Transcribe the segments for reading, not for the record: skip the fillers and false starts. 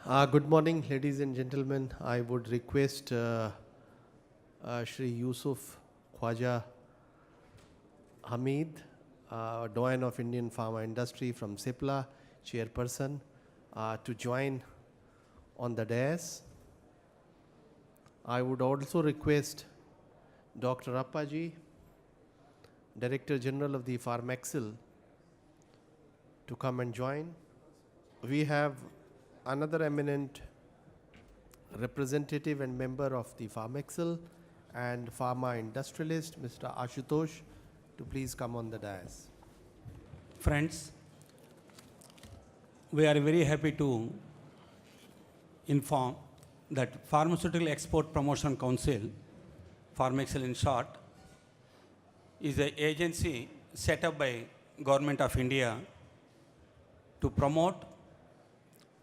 Good morning, ladies and gentlemen. I would request Shri Yusuf Khwaja Hamid, Doyen of Indian Pharma Industry from CIPLA, chairperson, to join on the dais. I would also request Dr. Appaji, Director General of the Pharmexil, to come and join. We have another eminent representative and member of the Pharmexil and pharma industrialist, Mr. Ashutosh, to please come on the dais. Friends, we are very happy to inform that Pharmaceutical Export Promotion Council, Pharmexil in short, is an agency set up by Government of India to promote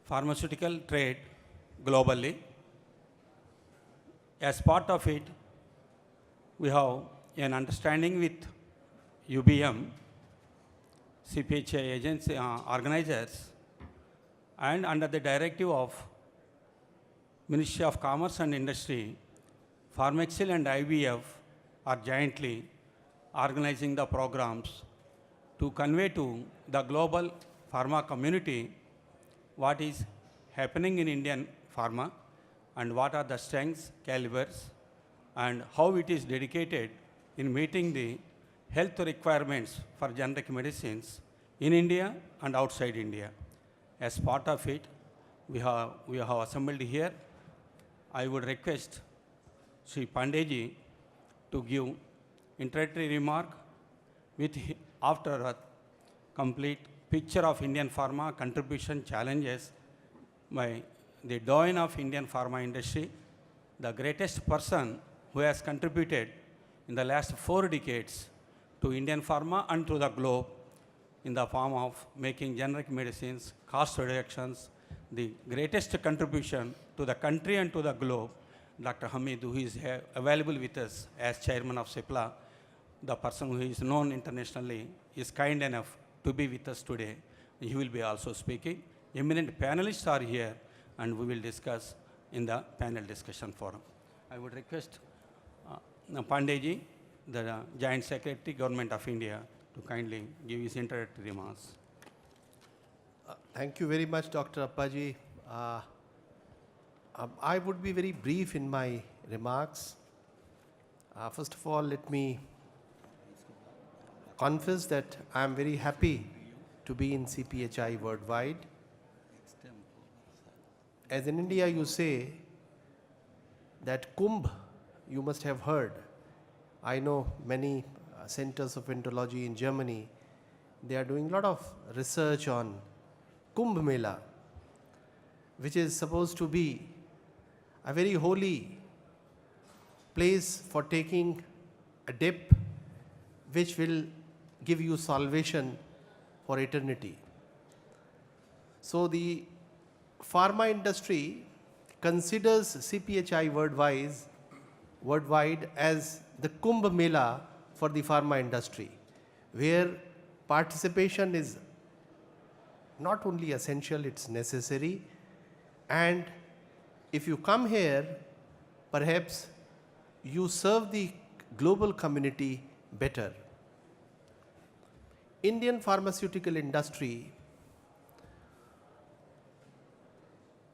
pharmaceutical trade globally. As part of it, we have an understanding with UBM, CPHI agency organizers, and under the directive of Ministry of Commerce and Industry, Pharmexil and IVF are jointly organizing the programs to convey to the global pharma community what is happening in Indian pharma and what are the strengths, calibers, and how it is dedicated in meeting the health requirements for generic medicines in India and outside India. As part of it, we have assembled here. I would request Sri Pandeji to give introductory remark with after a complete picture of Indian pharma contribution challenges by the doyen of Indian pharma industry, the greatest person who has contributed in the last 4 decades to Indian pharma and to the globe in the form of making generic medicines, cost reductions, the greatest contribution to the country and to the globe, Dr. Hamid, who is available with us as chairman of CIPLA, the person who is known internationally, is kind enough to be with us today. He will be also speaking. Eminent panelists are here, and we will discuss in the panel discussion forum. I would request Pandeji, the Joint Secretary, Government of India, to kindly give his introductory remarks. Thank you very much, Dr. Appaji. I would be very brief in my remarks. First of all, let me confess that I am very happy to be in CPHI worldwide. As in India, you say that Kumbh, you must have heard. I know many centers of enterology in Germany, they are doing a lot of research on Kumbh Mela, which is supposed to be a very holy place for taking a dip which will give you salvation for eternity. So the pharma industry considers CPHI worldwide as the Kumbh Mela for the pharma industry, where participation is not only essential, it's necessary. And if you come here, perhaps you serve the global community better. Indian pharmaceutical industry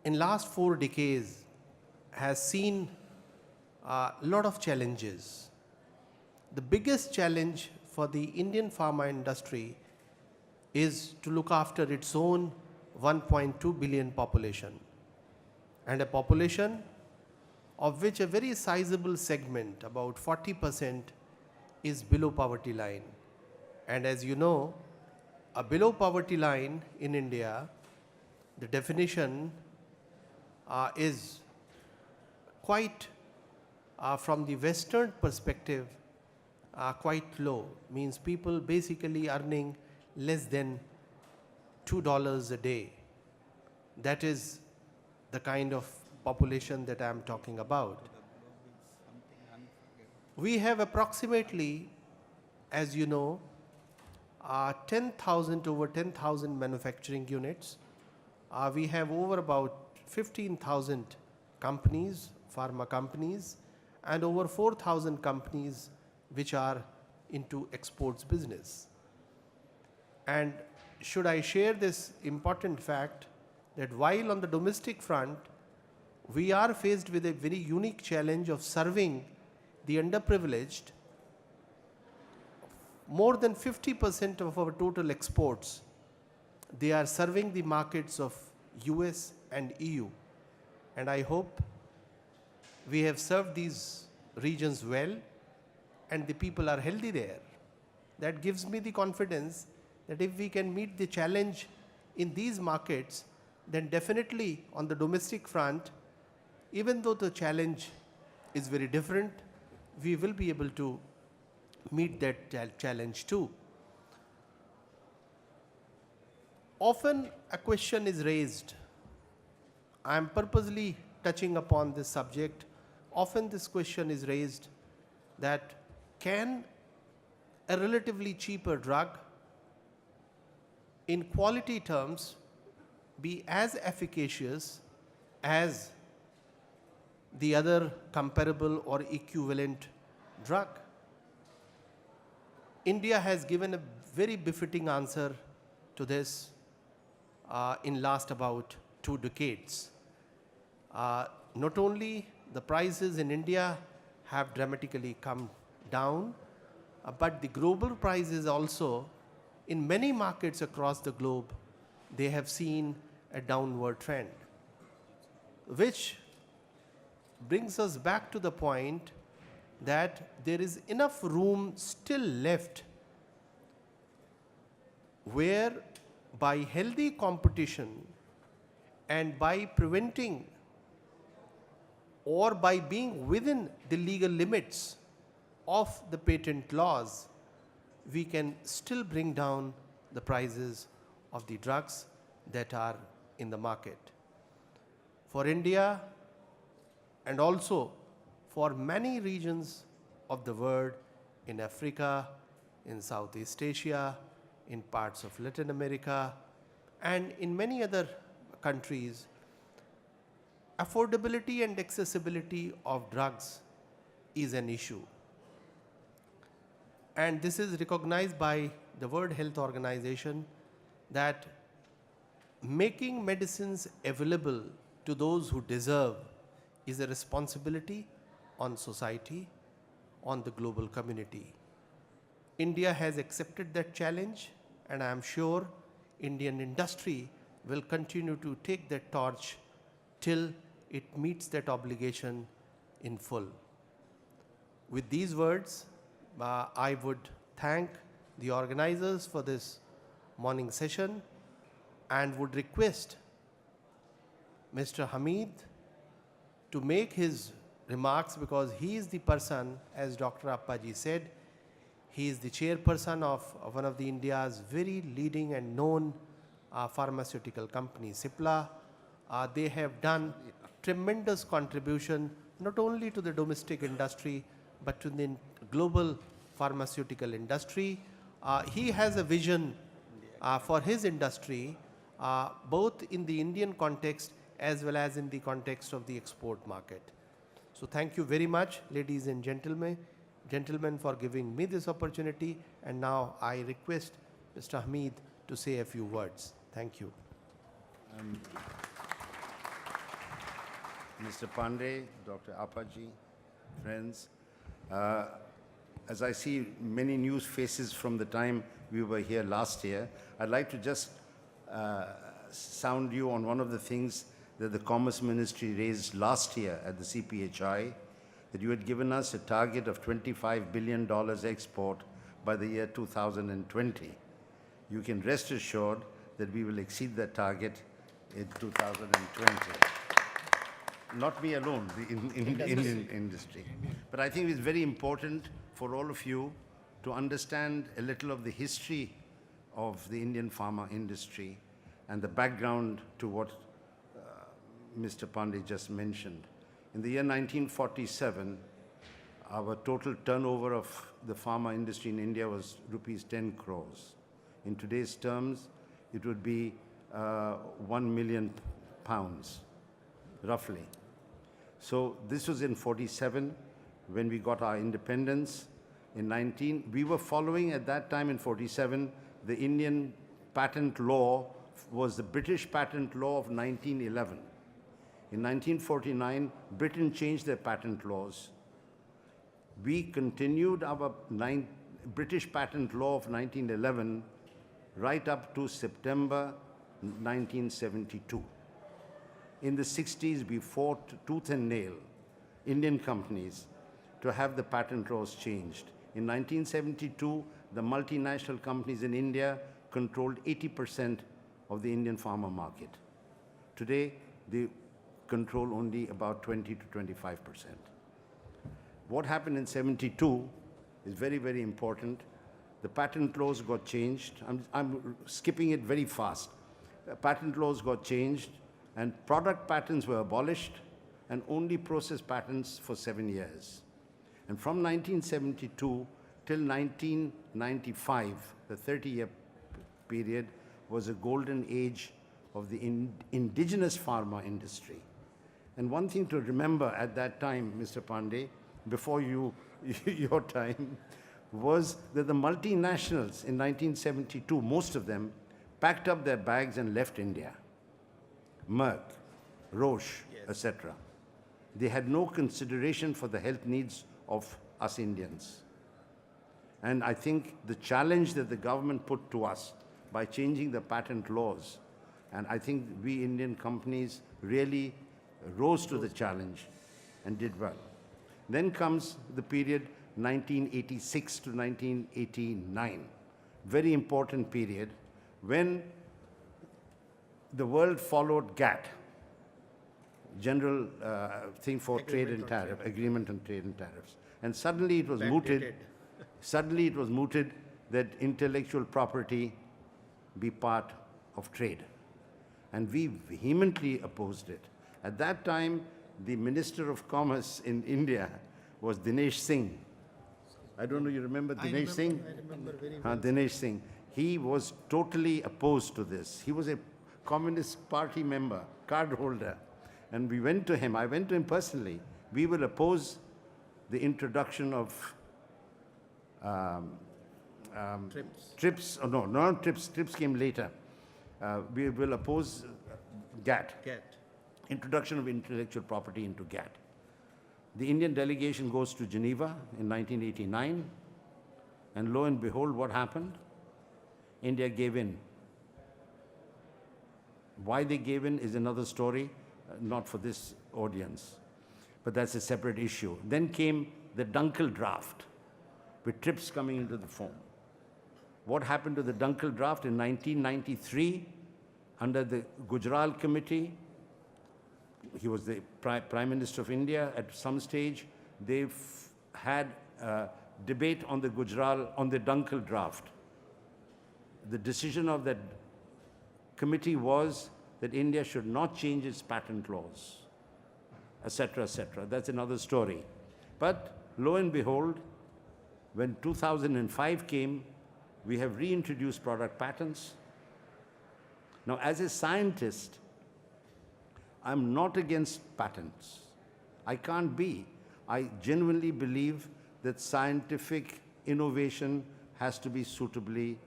in last 4 decades has seen a lot of challenges. The biggest challenge for the Indian pharma industry is to look after its own 1.2 billion population, and a population of which a very sizable segment, about 40%, is below poverty line. And as you know, a below poverty line in India, the definition is quite, from the Western perspective, quite low. Means people basically earning less than $2 a day. That is the kind of population that I am talking about. We have approximately, as you know, over 10,000 manufacturing units. We have over about 15,000 companies, pharma companies, and over 4,000 companies which are into exports business. And should I share this important fact that while on the domestic front, we are faced with a very unique challenge of serving the underprivileged. More than 50% of our total exports, they are serving the markets of US and EU. And I hope we have served these regions well and the people are healthy there. That gives me the confidence that if we can meet the challenge in these markets, then definitely on the domestic front, even though the challenge is very different, we will be able to meet that challenge too. Often a question is raised. I am purposely touching upon this subject. Often this question is raised that can a relatively cheaper drug in quality terms be as efficacious as the other comparable or equivalent drug? India has given a very befitting answer to this in last about 2 decades. Not only the prices in India have dramatically come down, but the global prices also in many markets across the globe, they have seen a downward trend, which brings us back to the point that there is enough room still left where by healthy competition and by preventing or by being within the legal limits of the patent laws, we can still bring down the prices of the drugs that are in the market. For India and also for many regions of the world, in Africa, in Southeast Asia, in parts of Latin America, and in many other countries, affordability and accessibility of drugs is an issue. And this is recognized by the World Health Organization that making medicines available to those who deserve is a responsibility on society, on the global community. India has accepted that challenge, and I am sure Indian industry will continue to take that torch till it meets that obligation in full. With these words, I would thank the organizers for this morning session and would request Mr. Hamid to make his remarks, because he is the person, as Dr. Appaji said, he is the chairperson of one of the India's very leading and known pharmaceutical companies, Cipla. They have done tremendous contribution not only to the domestic industry but to the global pharmaceutical industry. He has a vision for his industry, both in the Indian context as well as in the context of the export market. So thank you very much, ladies and gentlemen, for giving me this opportunity. And now I request Mr. Hamid to say a few words. Thank you. Mr. Pandey, Dr. Appaji, friends, as I see many new faces from the time we were here last year, I'd like to just sound you on one of the things that the Commerce Ministry raised last year at the CPHI, that you had given us a target of $25 billion export by the year 2020. You can rest assured that we will exceed that target in 2020. Not me alone, the Indian industry. But I think it's very important for all of you to understand a little of the history of the Indian pharma industry and the background to what Mr. Pandey just mentioned. In the year 1947, our total turnover of the pharma industry in India was rupees 10 crores. In today's terms, it would be 1 million pounds. roughly. So this was in 47 when we got our independence. In 19, we were following at that time in 47, the Indian patent law was the British patent law of 1911. In 1949, Britain changed their patent laws. We continued our British patent law of 1911 right up to September 1972. In the 60s, we fought tooth and nail, Indian companies, to have the patent laws changed. In 1972, the multinational companies in India controlled 80% of the Indian pharma market. Today, they control only about 20 to 25%. What happened in 72 is very, very important. The patent laws got changed. I'm skipping it very fast. Patent laws got changed, and product patents were abolished, and only process patents for 7 years. And from 1972 till 1995, the 30-year period, was a golden age of the indigenous pharma industry. And one thing to remember at that time, Mr. Pandey, before your time, was that the multinationals in 1972, most of them, packed up their bags and left India. Merck, Roche, etc. They had no consideration for the health needs of us Indians. And I think the challenge that the government put to us by changing the patent laws, and I think we Indian companies really rose to the challenge and did well. Then comes the period 1986 to 1989, very important period, when the world followed GATT, General Thing for Trade and Tariff, Agreement on Trade and Tariffs. And suddenly it was mooted. Suddenly it was mooted that intellectual property be part of trade. And we vehemently opposed it. At that time, the Minister of Commerce in India was Dinesh Singh. I don't know, you remember Dinesh Singh? I remember very well. Dinesh Singh. He was totally opposed to this. He was a Communist Party member, card holder. And we went to him, I went to him personally. We will oppose the introduction of TRIPS. Oh, no, not TRIPS. TRIPS came later. We will oppose GATT. Introduction of intellectual property into GATT. The Indian delegation goes to Geneva in 1989, and lo and behold, what happened? India gave in. Why they gave in is another story, not for this audience, but that's a separate issue. Then came the Dunkel draft, with TRIPS coming into the form. What happened to the Dunkel draft in 1993 under the Gujral Committee? He was the Prime Minister of India at some stage. They had a debate on the Dunkel draft. The decision of that committee was that India should not change its patent laws, etc., etc. That's another story. But lo and behold, when 2005 came, we have reintroduced product patents. Now, as a scientist, I'm not against patents. I can't be. I genuinely believe that scientific innovation has to be suitably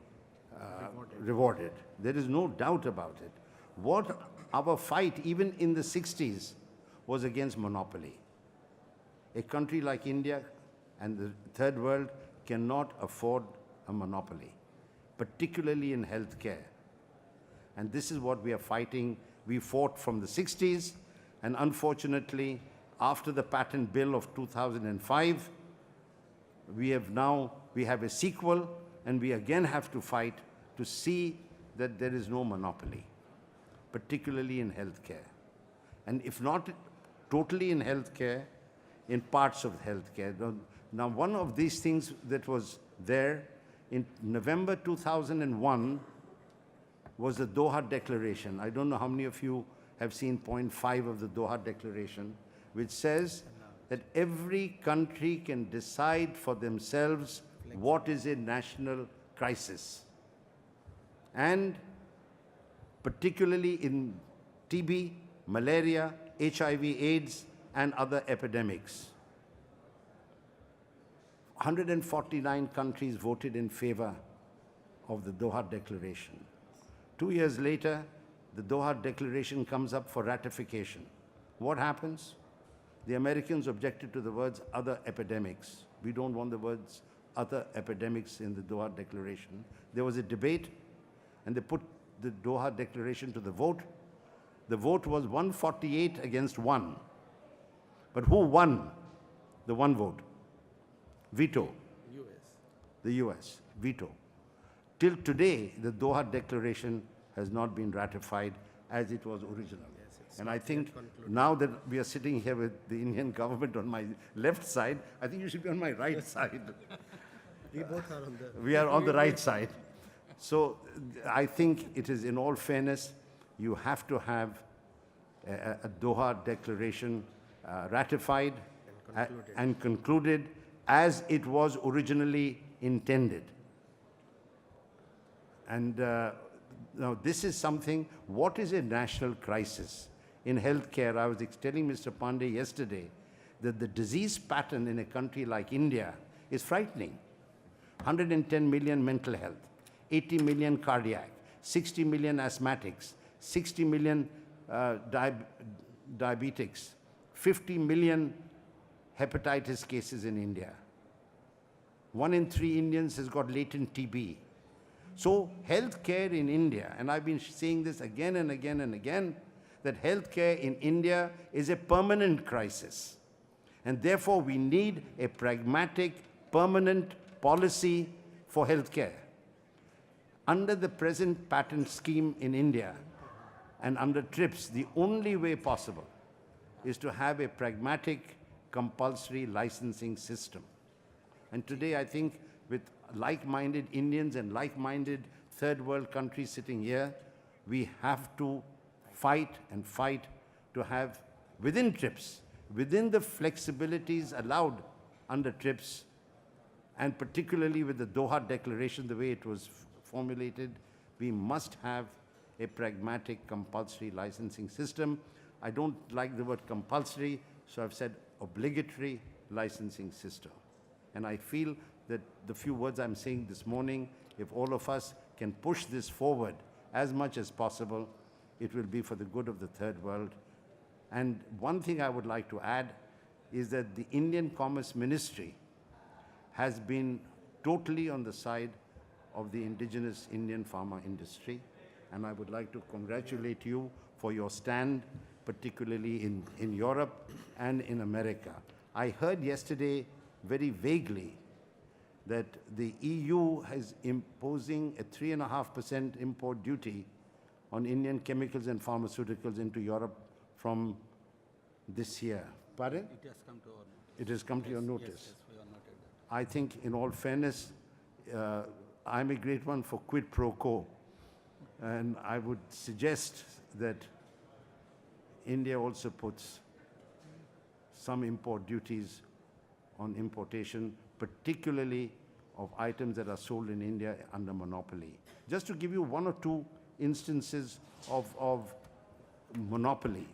rewarded. There is no doubt about it. What our fight, even in the 60s, was against monopoly. A country like India and the third world cannot afford a monopoly, particularly in healthcare. And this is what we are fighting. We fought from the 60s, and unfortunately, after the patent bill of 2005, we have a sequel, and we again have to fight to see that there is no monopoly, particularly in healthcare. And if not totally in healthcare, in parts of healthcare. Now, one of these things that was there in November 2001 was the Doha Declaration. I don't know how many of you have seen point 5 of the Doha Declaration, which says that every country can decide for themselves what is a national crisis. And particularly in TB, malaria, HIV/AIDS, and other epidemics. 149 countries voted in favor of the Doha Declaration. 2 years later, the Doha Declaration comes up for ratification. What happens? The Americans objected to the words other epidemics. We don't want the words other epidemics in the Doha Declaration. There was a debate, and they put the Doha Declaration to the vote. The vote was 148 against 1. But who won the one vote? Veto. The US. Veto. Till today, the Doha Declaration has not been ratified as it was original. And I think now that we are sitting here with the Indian government on my left side, I think you should be on my right side. We both are on the... We are on the right side. So I think it is, in all fairness, you have to have a Doha Declaration ratified and concluded as it was originally intended. And now this is something, what is a national crisis? In healthcare, I was telling Mr. Pandey yesterday that the disease pattern in a country like India is frightening. 110 million mental health, 80 million cardiac, 60 million asthmatics, 60 million diabetics, 50 million hepatitis cases in India. 1 in 3 Indians has got latent TB. So healthcare in India, and I've been saying this again and again and again, that healthcare in India is a permanent crisis. And therefore we need a pragmatic, permanent policy for healthcare. Under the present patent scheme in India and under TRIPS, the only way possible is to have a pragmatic, compulsory licensing system. And today, I think, with like-minded Indians and like-minded third world countries sitting here, we have to fight and fight to have, within TRIPS, within the flexibilities allowed under TRIPS, and particularly with the Doha Declaration, the way it was formulated, we must have a pragmatic, compulsory licensing system. I don't like the word compulsory, so I've said obligatory licensing system. And I feel that the few words I'm saying this morning, if all of us can push this forward as much as possible, it will be for the good of the third world. And one thing I would like to add is that the Indian Commerce Ministry has been totally on the side of the indigenous Indian pharma industry. And I would like to congratulate you for your stand, particularly in Europe and in America. I heard yesterday very vaguely that the EU is imposing a 3.5% import duty on Indian chemicals and pharmaceuticals into Europe from this year. Pardon? It has come to our notice. It has come to your notice. Yes, we are noted that. I think, in all fairness, I'm a great one for quid pro quo. And I would suggest that India also puts some import duties on importation, particularly of items that are sold in India under monopoly. Just to give you 1 or 2 instances of monopoly.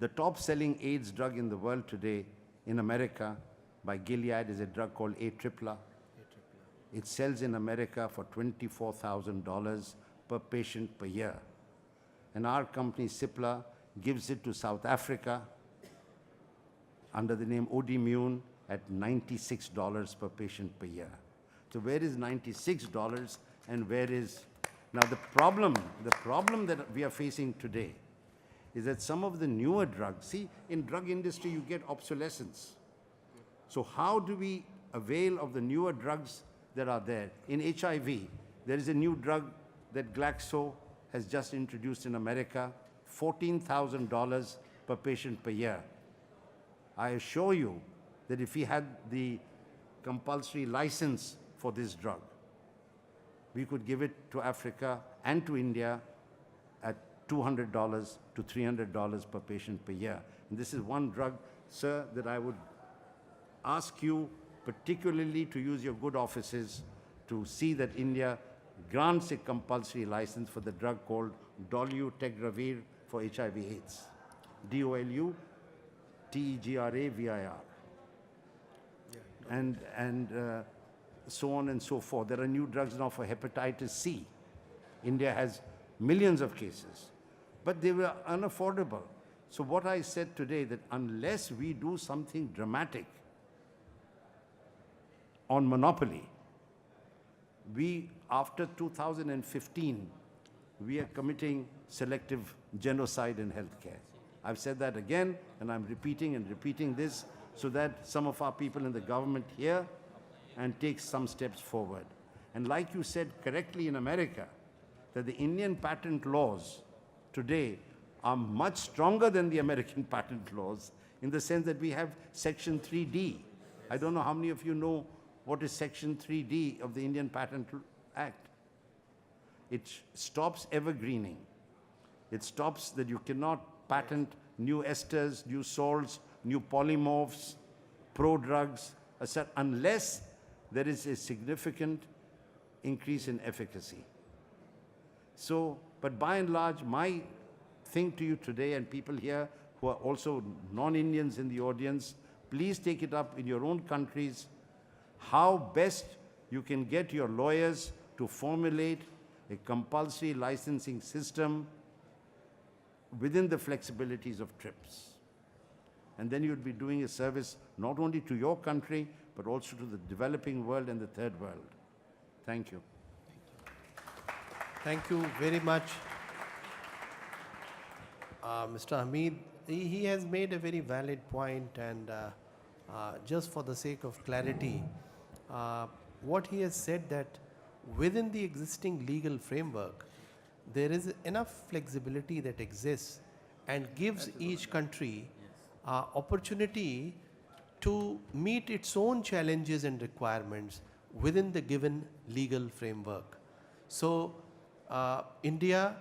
The top-selling AIDS drug in the world today in America by Gilead is a drug called Atripla. It sells in America for $24,000 per patient per year. And our company, Cipla, gives it to South Africa under the name Odimune at $96 per patient per year. So where is $96 and where is... Now the problem that we are facing today is that some of the newer drugs, see, in drug industry you get obsolescence. So how do we avail of the newer drugs that are there? In HIV, there is a new drug that Glaxo has just introduced in America, $14,000 per patient per year. I assure you that if we had the compulsory license for this drug, we could give it to Africa and to India at $200 to $300 per patient per year. And this is one drug, sir, that I would ask you particularly to use your good offices to see that India grants a compulsory license for the drug called dolutegravir for HIV/AIDS. DOLUTEGRAVIR. And so on and so forth. There are new drugs now for hepatitis C. India has millions of cases, but they were unaffordable. So what I said today, that unless we do something dramatic on monopoly, after 2015, we are committing selective genocide in healthcare. I've said that again, and I'm repeating and repeating this so that some of our people in the government hear and take some steps forward. And like you said correctly in America, that the Indian patent laws today are much stronger than the American patent laws in the sense that we have Section 3D. I don't know how many of you know what is Section 3D of the Indian Patent Act. It stops evergreening. It stops that you cannot patent new esters, new salts, new polymorphs, prodrugs, unless there is a significant increase in efficacy. So, but by and large, my thing to you today, and people here who are also non-Indians in the audience, please take it up in your own countries, how best you can get your lawyers to formulate a compulsory licensing system within the flexibilities of TRIPS. And then you'd be doing a service not only to your country, but also to the developing world and the third world. Thank you. Thank you very much, Mr. Hamid. He has made a very valid point, and just for the sake of clarity, what he has said that within the existing legal framework, there is enough flexibility that exists and gives each country opportunity to meet its own challenges and requirements within the given legal framework. So, India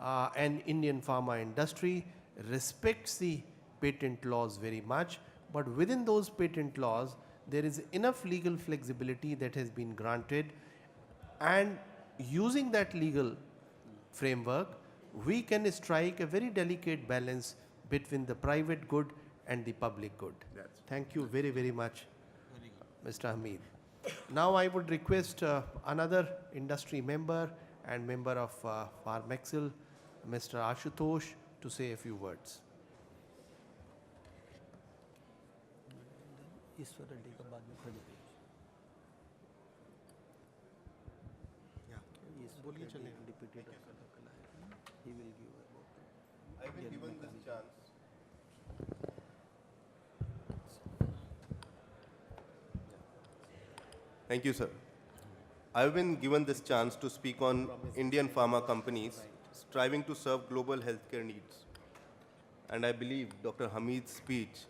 and Indian pharma industry respects the patent laws very much, but within those patent laws, there is enough legal flexibility that has been granted, and using that legal framework, we can strike a very delicate balance between the private good and the public good. Thank you very, very much, Mr. Hamid. Now I would request another industry member and member of Pharmexcil, Mr. Ashutosh, to say a few words. I've been given this chance. Thank you, sir. I've been given this chance to speak on Indian pharma companies striving to serve global healthcare needs. And I believe Dr. Hamid's speech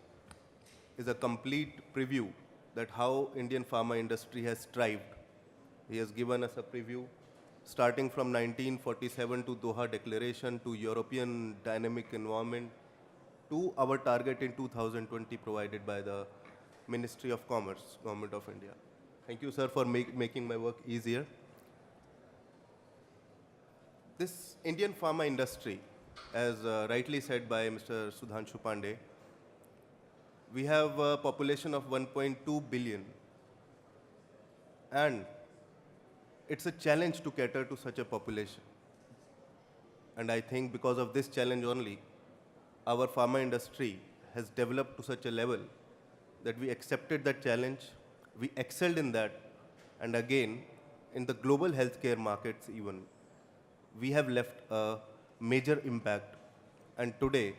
is a complete preview that how Indian pharma industry has thrived. He has given us a preview starting from 1947 to Doha Declaration to European dynamic environment to our target in 2020 provided by the Ministry of Commerce, Government of India. Thank you, sir, for making my work easier. This Indian pharma industry, as rightly said by Mr. Sudhanshu Pandey, we have a population of 1.2 billion. And it's a challenge to cater to such a population. And I think because of this challenge only, our pharma industry has developed to such a level that we accepted that challenge, we excelled in that, and again, in the global healthcare markets even, we have left a major impact. And today,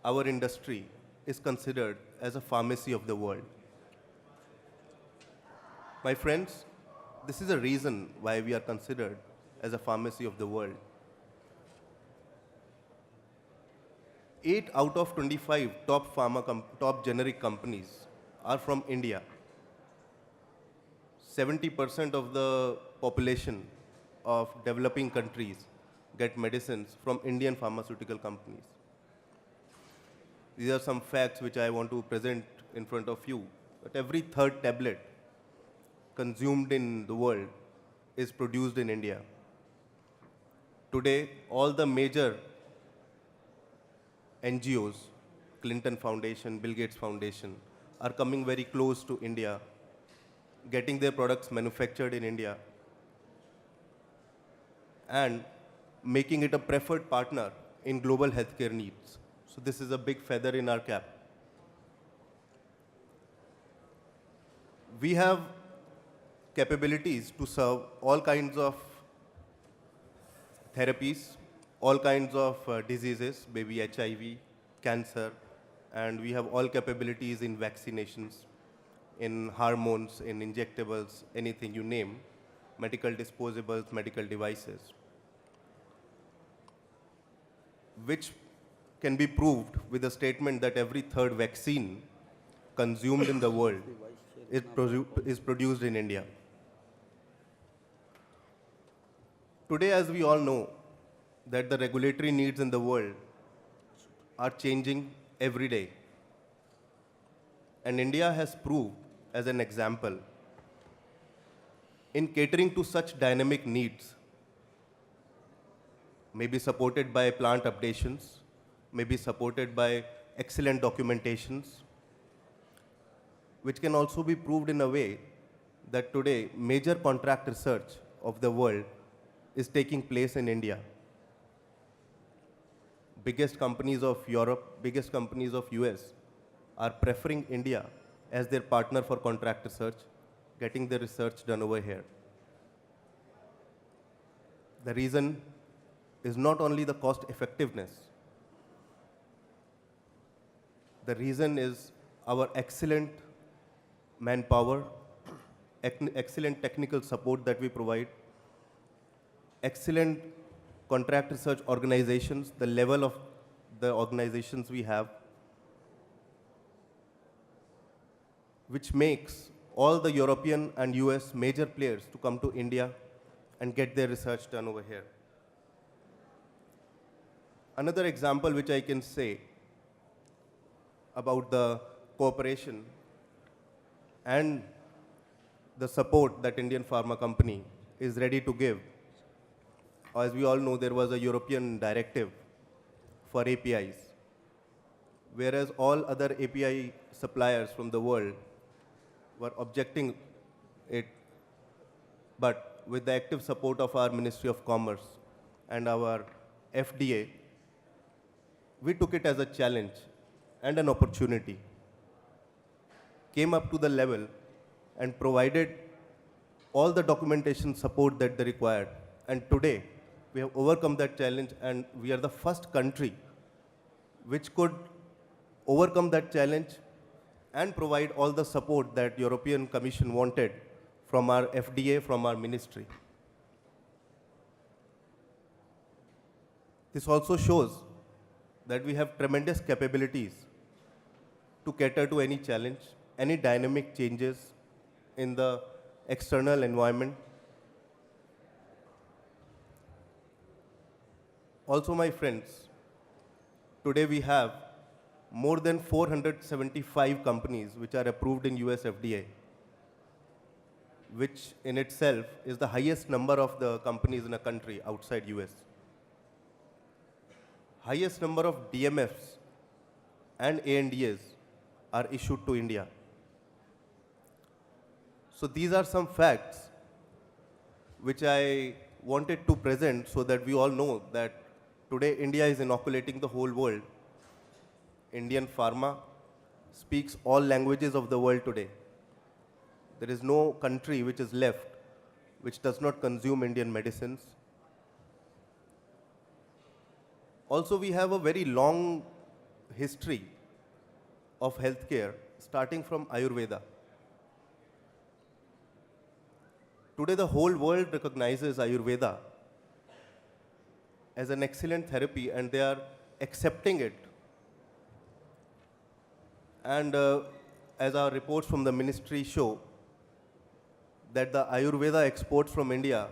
our industry is considered as a pharmacy of the world. My friends, this is a reason why we are considered as a pharmacy of the world. 8 out of 25 top generic companies are from India. 70% of the population of developing countries get medicines from Indian pharmaceutical companies. These are some facts which I want to present in front of you. That every third tablet consumed in the world is produced in India. Today, all the major NGOs, Clinton Foundation, Bill Gates Foundation, are coming very close to India, getting their products manufactured in India, and making it a preferred partner in global healthcare needs. So this is a big feather in our cap. We have capabilities to serve all kinds of therapies, all kinds of diseases, maybe HIV, cancer, and we have all capabilities in vaccinations, in hormones, in injectables, anything you name, medical disposables, medical devices, which can be proved with a statement that every third vaccine consumed in the world is produced in India. Today, as we all know, that the regulatory needs in the world are changing every day. And India has proved as an example in catering to such dynamic needs, maybe supported by plant updations, maybe supported by excellent documentations, which can also be proved in a way that today major contract research of the world is taking place in India. Biggest companies of Europe, biggest companies of US are preferring India as their partner for contract research, getting their research done over here. The reason is not only the cost effectiveness. The reason is our excellent manpower, excellent technical support that we provide, excellent contract research organizations, the level of the organizations we have, which makes all the European and US major players to come to India and get their research done over here. Another example which I can say about the cooperation and the support that Indian pharma company is ready to give. As we all know, there was a European directive for APIs, whereas all other API suppliers from the world were objecting it, but with the active support of our Ministry of Commerce and our FDA, we took it as a challenge and an opportunity, came up to the level and provided all the documentation support that they required. And today, we have overcome that challenge, and we are the first country which could overcome that challenge and provide all the support that European Commission wanted from our FDA, from our ministry. This also shows that we have tremendous capabilities to cater to any challenge, any dynamic changes in the external environment. Also, my friends, today we have more than 475 companies which are approved in US FDA, which in itself is the highest number of the companies in a country outside US. Highest number of DMFs and ANDAs are issued to India. So these are some facts which I wanted to present so that we all know that today India is inoculating the whole world. Indian pharma speaks all languages of the world today. There is no country which is left which does not consume Indian medicines. Also, we have a very long history of healthcare, starting from Ayurveda. Today, the whole world recognizes Ayurveda as an excellent therapy, and they are accepting it. And as our reports from the ministry show, that the Ayurveda exports from India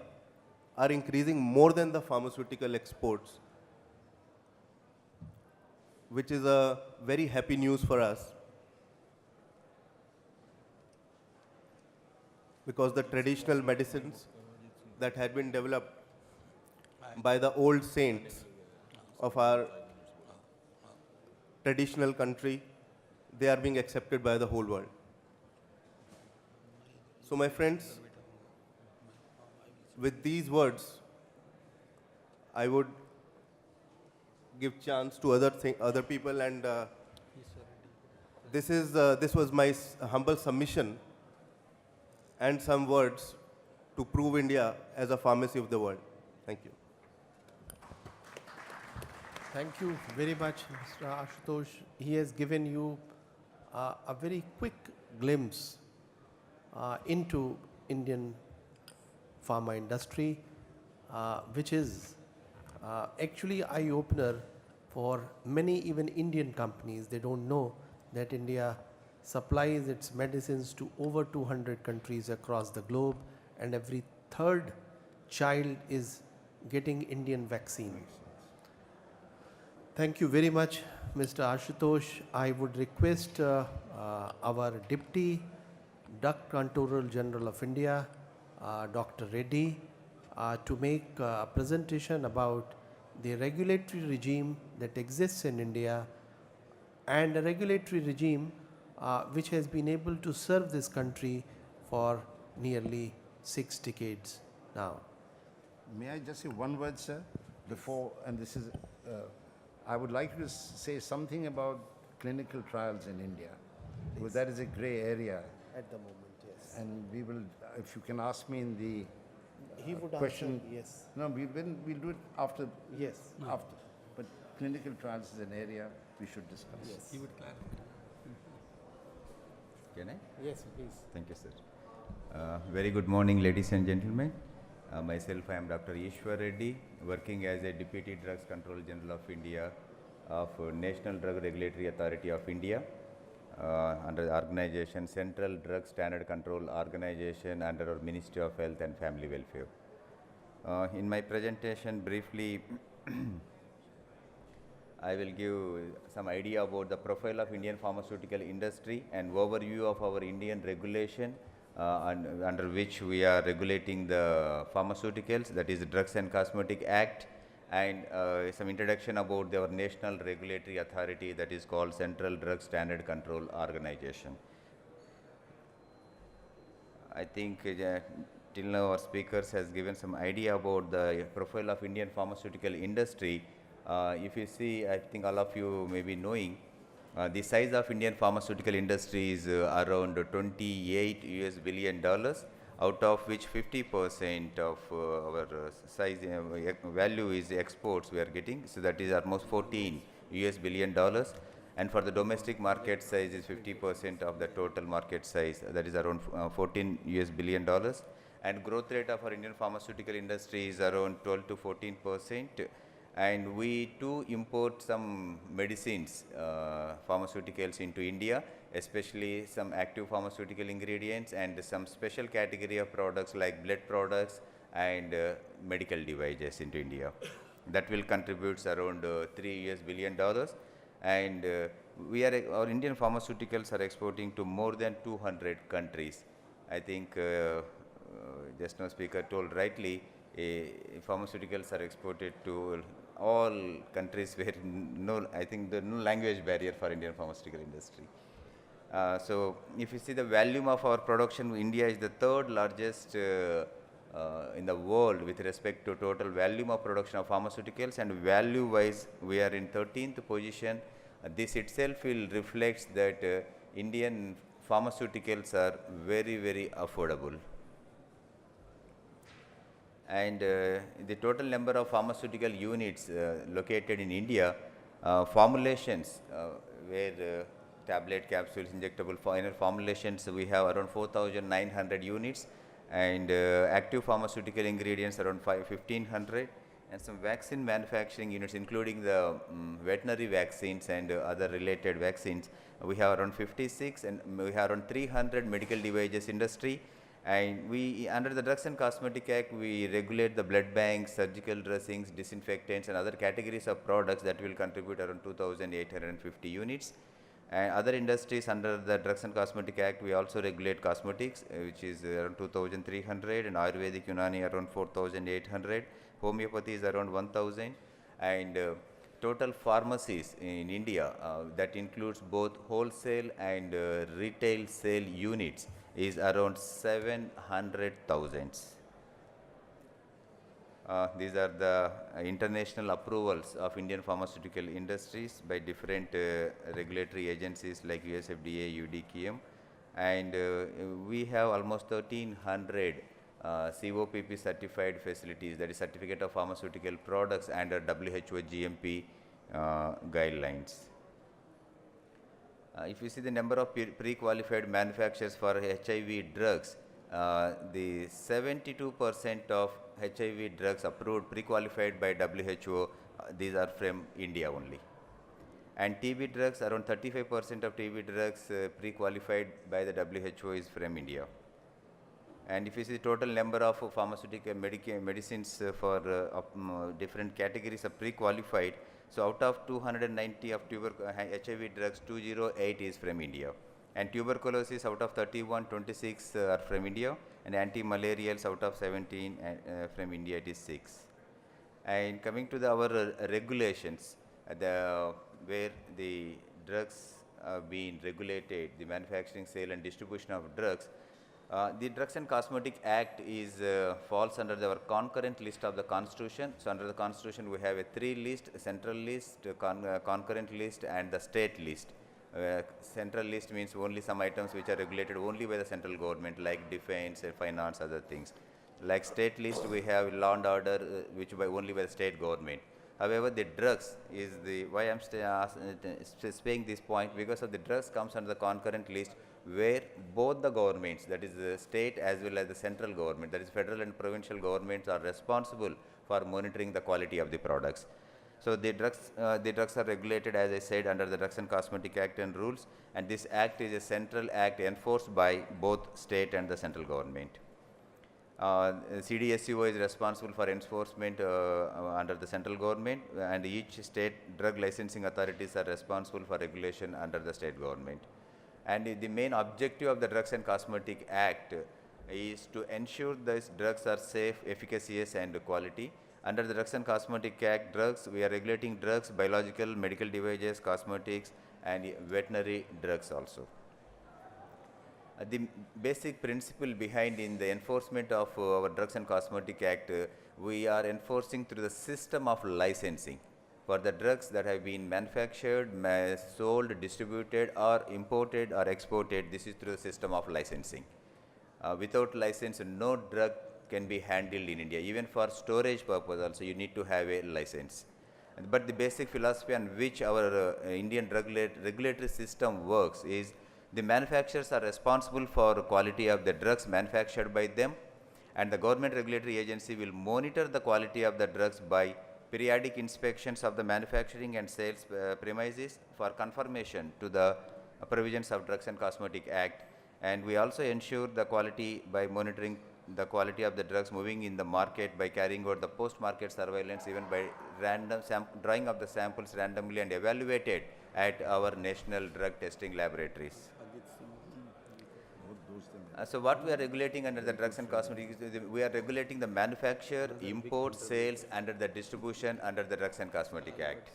are increasing more than the pharmaceutical exports, which is a very happy news for us, because the traditional medicines that had been developed by the old saints of our traditional country, they are being accepted by the whole world. So my friends, with these words, I would give chance to other people, and this was my humble submission and some words to prove India as a pharmacy of the world. Thank you. Thank you very much, Mr. Ashutosh. He has given you a very quick glimpse into Indian pharma industry, which is actually eye-opener for many even Indian companies. They don't know that India supplies its medicines to over 200 countries across the globe, and every third child is getting Indian vaccine. Thank you very much, Mr. Ashutosh. I would request our Deputy Drug Controller General of India, Dr. Reddy, to make a presentation about the regulatory regime that exists in India, and a regulatory regime which has been able to serve this country for nearly 6 decades now. May I just say one word, sir, before, and this is, I would like to say something about clinical trials in India, because that is a gray area. At the moment, yes. And we will, if you can ask me in the He would question. answer, yes. No, we'll do it after. Yes. After. But clinical trials is an area we should discuss. Yes. You would clarify. Can I? Yes, please. Thank you, sir. Very good morning, ladies and gentlemen. Myself, I am Dr. Ishwar Reddy, working as a Deputy Drugs Control General of India of National Drug Regulatory Authority of India, under the organization Central Drug Standard Control Organization under our Ministry of Health and Family Welfare. In my presentation, briefly, I will give some idea about the profile of Indian pharmaceutical industry and overview of our Indian regulation under which we are regulating the pharmaceuticals, that is the Drugs and Cosmetic Act, and some introduction about our national regulatory authority, that is called Central Drug Standard Control Organization. I think till now our speakers has given some idea about the profile of Indian pharmaceutical industry. If you see, I think all of you may be knowing, the size of Indian pharmaceutical industry is around $28 billion, out of which 50% of our size value is exports we are getting. So that is almost $14 billion. And for the domestic market size is 50% of the total market size, that is around $14 billion. And growth rate of our Indian pharmaceutical industry is around 12 to 14%. And we too import some medicines, pharmaceuticals into India, especially some active pharmaceutical ingredients and some special category of products like blood products and medical devices into India. That will contribute around $3 billion. And our Indian pharmaceuticals are exporting to more than 200 countries. I think just now speaker told rightly, pharmaceuticals are exported to all countries where I think there is no language barrier for Indian pharmaceutical industry. So if you see the volume of our production, India is the third largest in the world with respect to total volume of production of pharmaceuticals, and value wise we are in 13th position. This itself will reflect that Indian pharmaceuticals are very, very affordable. And the total number of pharmaceutical units located in India, formulations where tablet, capsules, injectable final formulations, we have around 4,900 units, and active pharmaceutical ingredients around 1,500, and some vaccine manufacturing units including the veterinary vaccines and other related vaccines. We have around 56, and we have around 300 medical devices industry. And we, under the Drugs and Cosmetic Act, we regulate the blood banks, surgical dressings, disinfectants and other categories of products that will contribute around 2,850 units. And other industries under the Drugs and Cosmetic Act, we also regulate cosmetics, which is around 2,300, and Ayurvedic Unani around 4,800, homeopathy is around 1,000, and total pharmacies in India, that includes both wholesale and retail sale units, is around 700,000. These are the international approvals of Indian pharmaceutical industries by different regulatory agencies like USFDA, UDKM, and we have almost 1,300 COPP certified facilities, that is Certificate of Pharmaceutical Products under WHO GMP guidelines. If you see the number of pre-qualified manufacturers for HIV drugs, the 72% of HIV drugs approved pre-qualified by WHO, these are from India only. And TB drugs, around 35% of TB drugs pre-qualified by the WHO is from India. And if you see the total number of pharmaceutical medicines for different categories of pre-qualified, so out of 290 of HIV drugs, 208 is from India. And tuberculosis, out of 31, 26 are from India, and anti-malarials out of 17 from India, it is 6. And coming to our regulations, where the drugs are being regulated, the manufacturing, sale and distribution of drugs, the Drugs and Cosmetic Act is falls under our concurrent list of the Constitution. So under the Constitution we have a 3 list: central list, concurrent list and the state list. Central list means only some items which are regulated only by the central government, like defense, finance, other things. Like state list, we have law and order, which only by the state government. However, the drugs is the, why I am saying this point, because of the drugs comes under the concurrent list, where both the governments, that is the state as well as the central government, that is federal and provincial governments, are responsible for monitoring the quality of the products. So the drugs are regulated, as I said, under the Drugs and Cosmetic Act and rules, and this act is a central act enforced by both state and the central government. CDSCO is responsible for enforcement under the central government, and each state drug licensing authorities are responsible for regulation under the state government. And the main objective of the Drugs and Cosmetic Act is to ensure these drugs are safe, efficacious and quality. Under the Drugs and Cosmetic Act, we are regulating drugs, biological, medical devices, cosmetics and veterinary drugs also. The basic principle behind in the enforcement of our Drugs and Cosmetic Act, we are enforcing through the system of licensing for the drugs that have been manufactured, sold, distributed or imported or exported. This is through the system of licensing. Without license, no drug can be handled in India. Even for storage purpose also, you need to have a license. But the basic philosophy on which our Indian regulatory system works is the manufacturers are responsible for quality of the drugs manufactured by them, and the government regulatory agency will monitor the quality of the drugs by periodic inspections of the manufacturing and sales premises for confirmation to the provisions of Drugs and Cosmetic Act. And we also ensure the quality by monitoring the quality of the drugs moving in the market by carrying out the post-market surveillance, even by random drawing of the samples randomly and evaluated at our national drug testing laboratories. So what we are regulating under the Drugs and Cosmetics, we are regulating the manufacture, import, sales under the distribution under the Drugs and Cosmetic Act.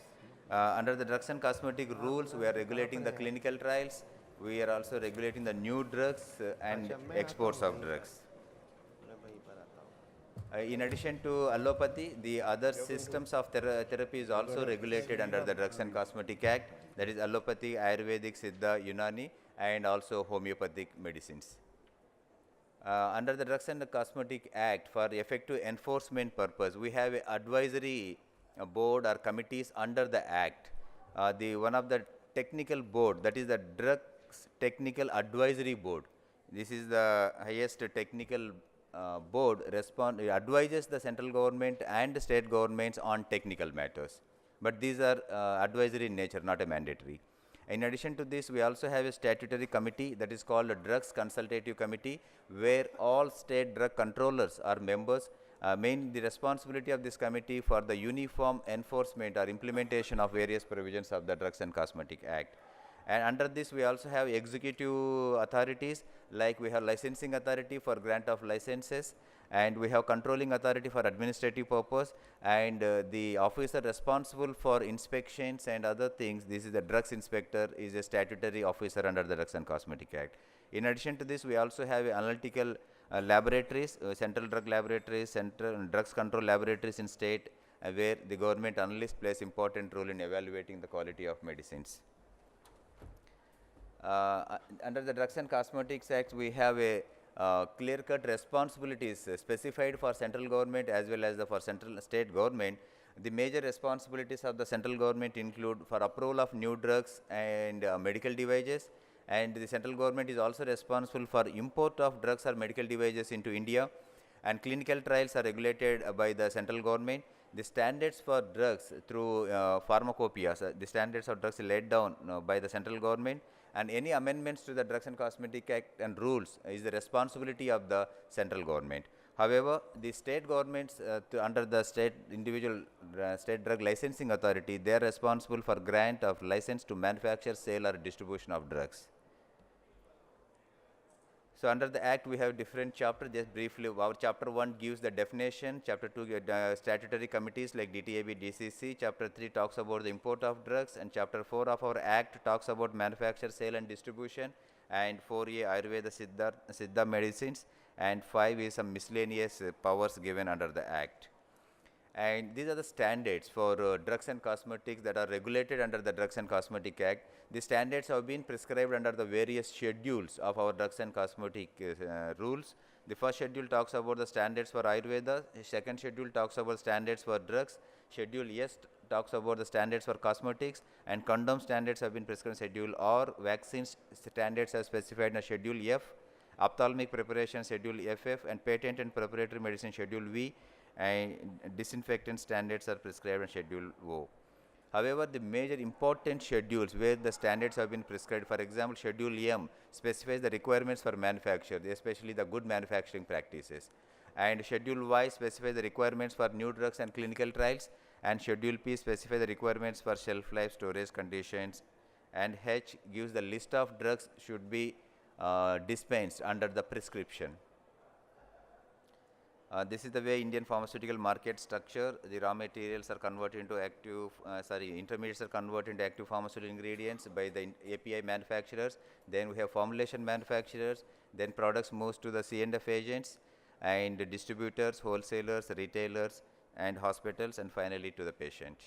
Under the Drugs and Cosmetic rules, we are regulating the clinical trials. We are also regulating the new drugs and exports of drugs. In addition to allopathy, the other systems of therapy is also regulated under the Drugs and Cosmetic Act. That is allopathy, Ayurvedic, Siddha, Unani, and also homeopathic medicines. Under the Drugs and Cosmetic Act, for effective enforcement purpose, we have an advisory board or committees under the Act. One of the technical board, that is the Drugs Technical Advisory Board. This is the highest technical board advises the central government and the state governments on technical matters. But these are advisory in nature, not a mandatory. In addition to this, we also have a statutory committee that is called a Drugs Consultative Committee, where all state drug controllers are members. The responsibility of this committee for the uniform enforcement or implementation of various provisions of the Drugs and Cosmetic Act. And under this, we also have executive authorities, like we have licensing authority for grant of licenses, and we have controlling authority for administrative purpose, and the officer responsible for inspections and other things, this is the drugs inspector, is a statutory officer under the Drugs and Cosmetic Act. In addition to this, we also have analytical laboratories, central drug laboratories, central drugs control laboratories in state, where the government analysts plays important role in evaluating the quality of medicines. Under the Drugs and Cosmetics Act, we have a clear-cut responsibilities specified for central government as well as for central state government. The major responsibilities of the central government include for approval of new drugs and medical devices, and the central government is also responsible for import of drugs or medical devices into India, and clinical trials are regulated by the central government. The standards for drugs through pharmacopoeias, the standards of drugs laid down by the central government, and any amendments to the Drugs and Cosmetic Act and rules is the responsibility of the central government. However, the state governments under the state individual state drug licensing authority, they are responsible for grant of license to manufacture, sale or distribution of drugs. So under the Act, we have different chapters. Just briefly, our Chapter 1 gives the definition. Chapter 2, statutory committees like DTAB, DCC. Chapter 3 talks about the import of drugs, and Chapter 4 of our Act talks about manufacture, sale, and distribution. And 4A, Ayurveda, Siddha medicines, and 5 is some miscellaneous powers given under the Act. And these are the standards for drugs and cosmetics that are regulated under the Drugs and Cosmetic Act. The standards have been prescribed under the various schedules of our drugs and cosmetic rules. The first schedule talks about the standards for Ayurveda. The second schedule talks about standards for drugs. Schedule S talks about the standards for cosmetics, and condom standards have been prescribed in Schedule R. Vaccines standards are specified in Schedule F. Ophthalmic preparation Schedule FF, and patent and preparatory medicine Schedule V, and disinfectant standards are prescribed in Schedule O. However, the major important schedules where the standards have been prescribed, for example, Schedule M specifies the requirements for manufacture, especially the good manufacturing practices, and Schedule Y specifies the requirements for new drugs and clinical trials, and Schedule P specifies the requirements for shelf life, storage conditions, and H gives the list of drugs should be dispensed under the prescription. This is the way Indian pharmaceutical market structure. The raw materials are converted into intermediates are converted into active pharmaceutical ingredients by the API manufacturers. Then we have formulation manufacturers. Then products moves to the C&F agents and distributors, wholesalers, retailers, and hospitals, and finally to the patient.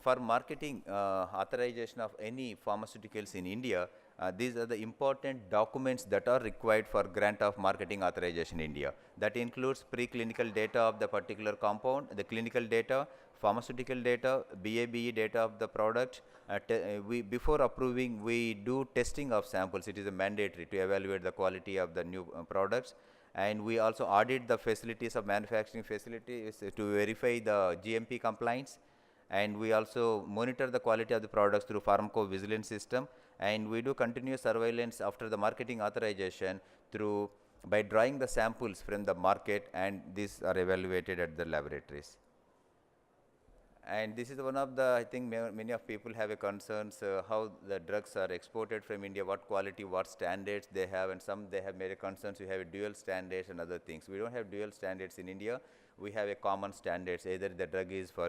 For marketing authorization of any pharmaceuticals in India, these are the important documents that are required for grant of marketing authorization in India. That includes preclinical data of the particular compound, the clinical data, pharmaceutical data, BA/BE data of the product. Before approving, we do testing of samples. It is a mandatory to evaluate the quality of the new products. And we also audit the facilities of manufacturing facilities to verify the GMP compliance. And we also monitor the quality of the products through pharmacovigilance system, and we do continuous surveillance after the marketing authorization by drawing the samples from the market, and these are evaluated at the laboratories. And this is one of the, I think many of people have a concerns how the drugs are exported from India, what quality, what standards they have, and some they have made a concerns we have a dual standards and other things. We don't have dual standards in India. We have a common standards, either the drug is for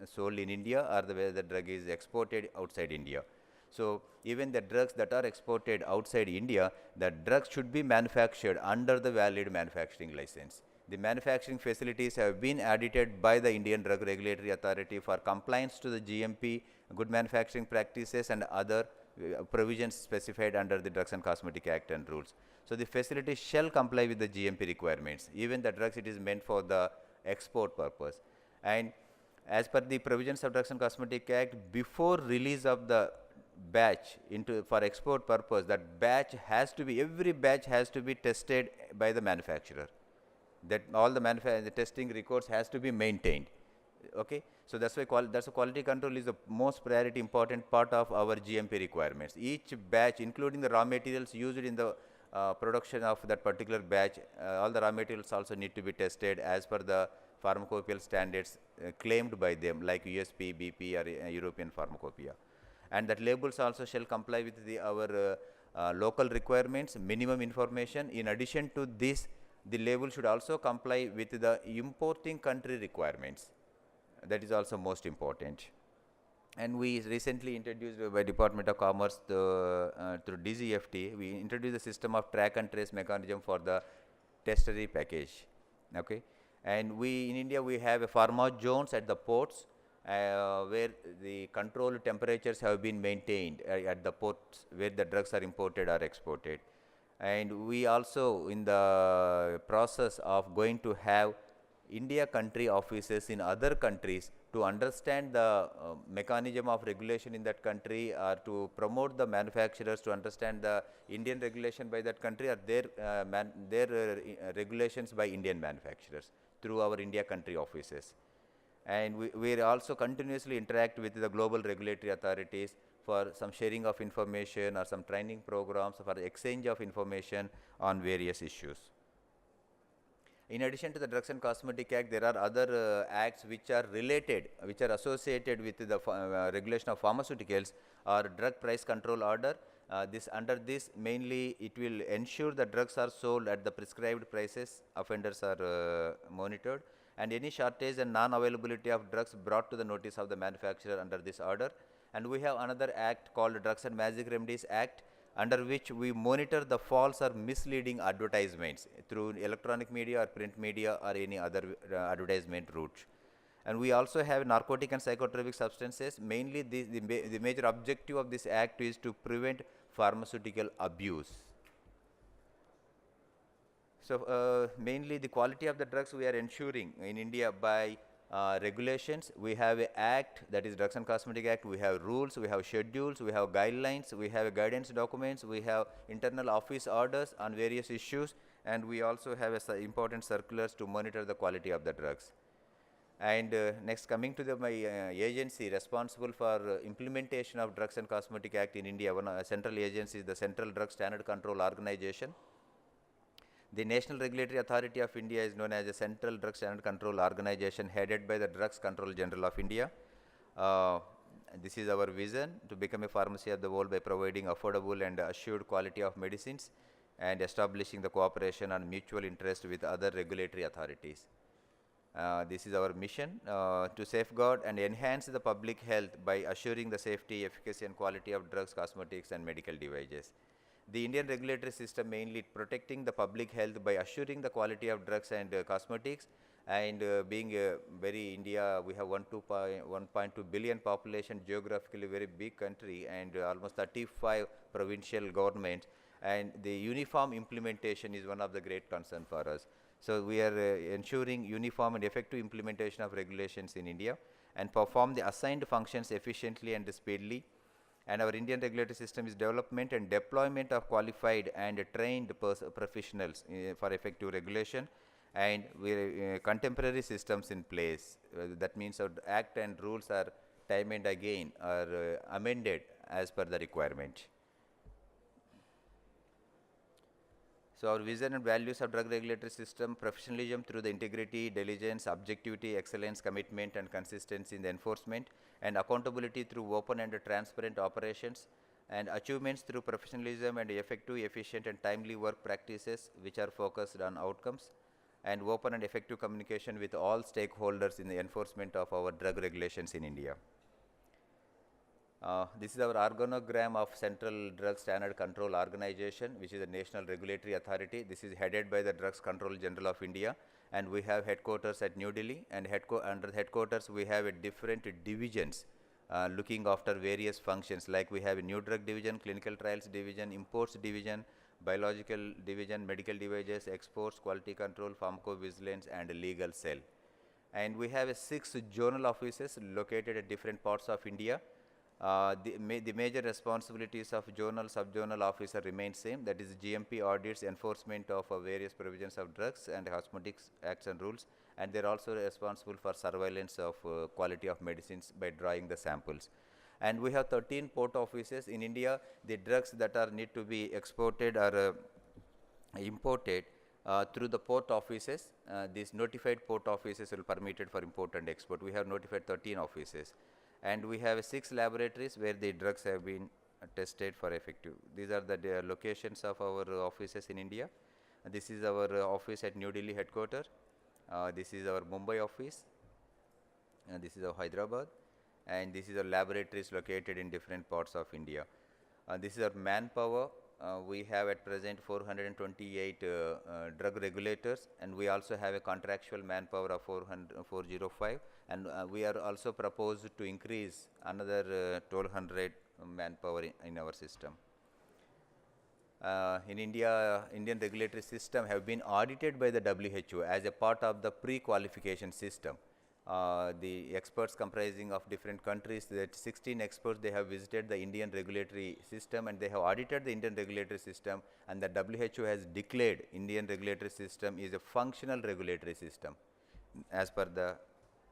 sold in India or the drug is exported outside India. So even the drugs that are exported outside India, the drugs should be manufactured under the valid manufacturing license. The manufacturing facilities have been audited by the Indian Drug Regulatory Authority for compliance to the GMP, good manufacturing practices, and other provisions specified under the Drugs and Cosmetic Act and rules. So the facility shall comply with the GMP requirements. Even the drugs, it is meant for the export purpose. And as per the provisions of Drugs and Cosmetic Act, before release of the batch for export purpose, that batch has to be, every batch has to be tested by the manufacturer. That all the testing records has to be maintained. Okay, so that's why quality control is the most priority important part of our GMP requirements. Each batch, including the raw materials used in the production of that particular batch, all the raw materials also need to be tested as per the pharmacopoeial standards claimed by them, like USP, BP, or European Pharmacopoeia. and that labels also shall comply with our local requirements, minimum information. In addition to this, the label should also comply with the importing country requirements. That is also most important. And we recently introduced by Department of Commerce through DGFT, we introduced a system of track and trace mechanism for the testery package. Okay, and we in India we have a pharma zones at the ports where the controlled temperatures have been maintained at the ports where the drugs are imported or exported. And we also in the process of going to have India country offices in other countries to understand the mechanism of regulation in that country, or to promote the manufacturers to understand the Indian regulation by that country, or their regulations by Indian manufacturers through our India country offices. And we also continuously interact with the global regulatory authorities for some sharing of information or some training programs for the exchange of information on various issues. In addition to the Drugs and Cosmetic Act, there are other acts which are related, which are associated with the regulation of pharmaceuticals, or Drug Price Control Order. Under this, mainly it will ensure that drugs are sold at the prescribed prices, offenders are monitored, and any shortage and non-availability of drugs brought to the notice of the manufacturer under this order. And we have another act called Drugs and Magic Remedies Act, under which we monitor the false or misleading advertisements through electronic media or print media or any other advertisement route. And we also have narcotic and psychotropic substances. Mainly the major objective of this act is to prevent pharmaceutical abuse. So mainly the quality of the drugs we are ensuring in India by regulations. We have an act, that is Drugs and Cosmetic Act, we have rules, we have schedules, we have guidelines, we have guidance documents, we have internal office orders on various issues, and we also have important circulars to monitor the quality of the drugs. And next, coming to my agency responsible for implementation of Drugs and Cosmetic Act in India, one central agency is the Central Drug Standard Control Organization. The National Regulatory Authority of India is known as the Central Drug Standard Control Organization, headed by the Drugs Control General of India. This is our vision, to become a pharmacy of the world by providing affordable and assured quality of medicines and establishing the cooperation and mutual interest with other regulatory authorities. This is our mission, to safeguard and enhance the public health by assuring the safety, efficacy and quality of drugs, cosmetics and medical devices. The Indian regulatory system mainly protecting the public health by assuring the quality of drugs and cosmetics, and being very India, we have 1.2 billion population, geographically very big country, and almost 35 provincial governments, and the uniform implementation is one of the great concern for us. So we are ensuring uniform and effective implementation of regulations in India and perform the assigned functions efficiently and speedily. And our Indian regulatory system is development and deployment of qualified and trained professionals for effective regulation, and we contemporary systems in place. That means our act and rules are time and again are amended as per the requirement. So our vision and values of drug regulatory system: professionalism through the integrity, diligence, objectivity, excellence, commitment and consistency in the enforcement, and accountability through open and transparent operations, and achievements through professionalism and effective, efficient and timely work practices which are focused on outcomes, and open and effective communication with all stakeholders in the enforcement of our drug regulations in India. This is our organogram of Central Drug Standard Control Organization, which is a national regulatory authority. This is headed by the Drugs Control General of India, and we have headquarters at New Delhi, and under the headquarters we have different divisions looking after various functions, like we have a new drug division, clinical trials division, imports division, biological division, medical devices, exports, quality control, pharmacovigilance and legal cell. And we have 6 zonal offices located at different parts of India. The major responsibilities of zonal, sub-zonal officer remain same, that is GMP audits, enforcement of various provisions of drugs and cosmetics acts and rules, and they are also responsible for surveillance of quality of medicines by drawing the samples. And we have 13 port offices in India. The drugs that are need to be exported or imported through the port offices, these notified port offices will be permitted for import and export. We have notified 13 offices. And we have 6 laboratories where the drugs have been tested for effective. These are the locations of our offices in India. This is our office at New Delhi headquarters. This is our Mumbai office. This is our Hyderabad. And this is our laboratories located in different parts of India. This is our manpower. We have at present 428 drug regulators, and we also have a contractual manpower of 405, and we are also proposed to increase another 1200 manpower in our system. In India, Indian regulatory system have been audited by the WHO as a part of the pre-qualification system. The experts comprising of different countries, that 16 experts, they have visited the Indian regulatory system and they have audited the Indian regulatory system, and the WHO has declared Indian regulatory system is a functional regulatory system as per the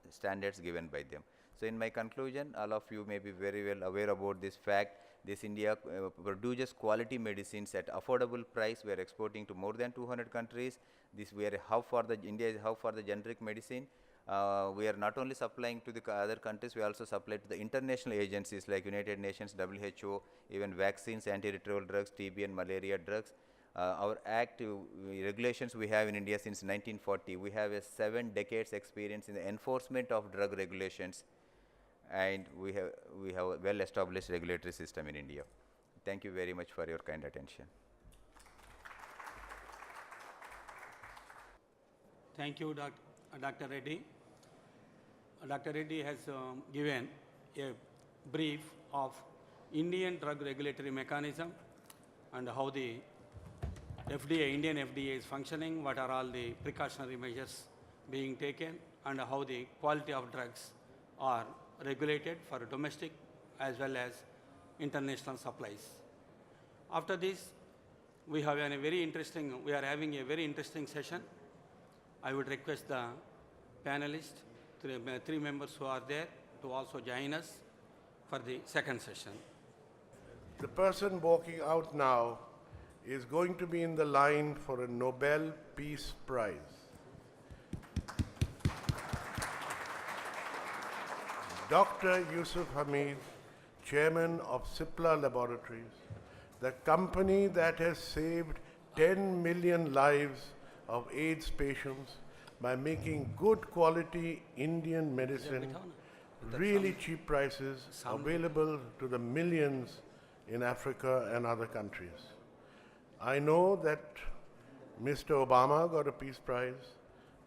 standards given by them. So in my conclusion, all of you may be very well aware about this fact. This India produces quality medicines at affordable price. We are exporting to more than 200 countries. This we are a hub for the India is a hub for the generic medicine. We are not only supplying to the other countries, we also supply to the international agencies like United Nations, WHO, even vaccines, antiretroviral drugs, TB and malaria drugs. Our regulations we have in India since 1940. We have a 7 decades experience in the enforcement of drug regulations, and we have a well established regulatory system in India. Thank you very much for your kind attention. Thank you, Dr. Reddy. Dr. Reddy has given a brief of Indian drug regulatory mechanism and how the Indian FDA is functioning, what are all the precautionary measures being taken, and how the quality of drugs are regulated for domestic as well as international supplies. After this, we are having a very interesting session. I would request the panelists, three members who are there, to also join us for the second session. The person walking out now is going to be in the line for a Nobel Peace Prize. Dr. Yusuf Hamid, chairman of Cipla Laboratories, the company that has saved 10 million lives of AIDS patients by making good quality Indian medicine, really cheap prices, available to the millions in Africa and other countries. I know that Mr. Obama got a Peace Prize.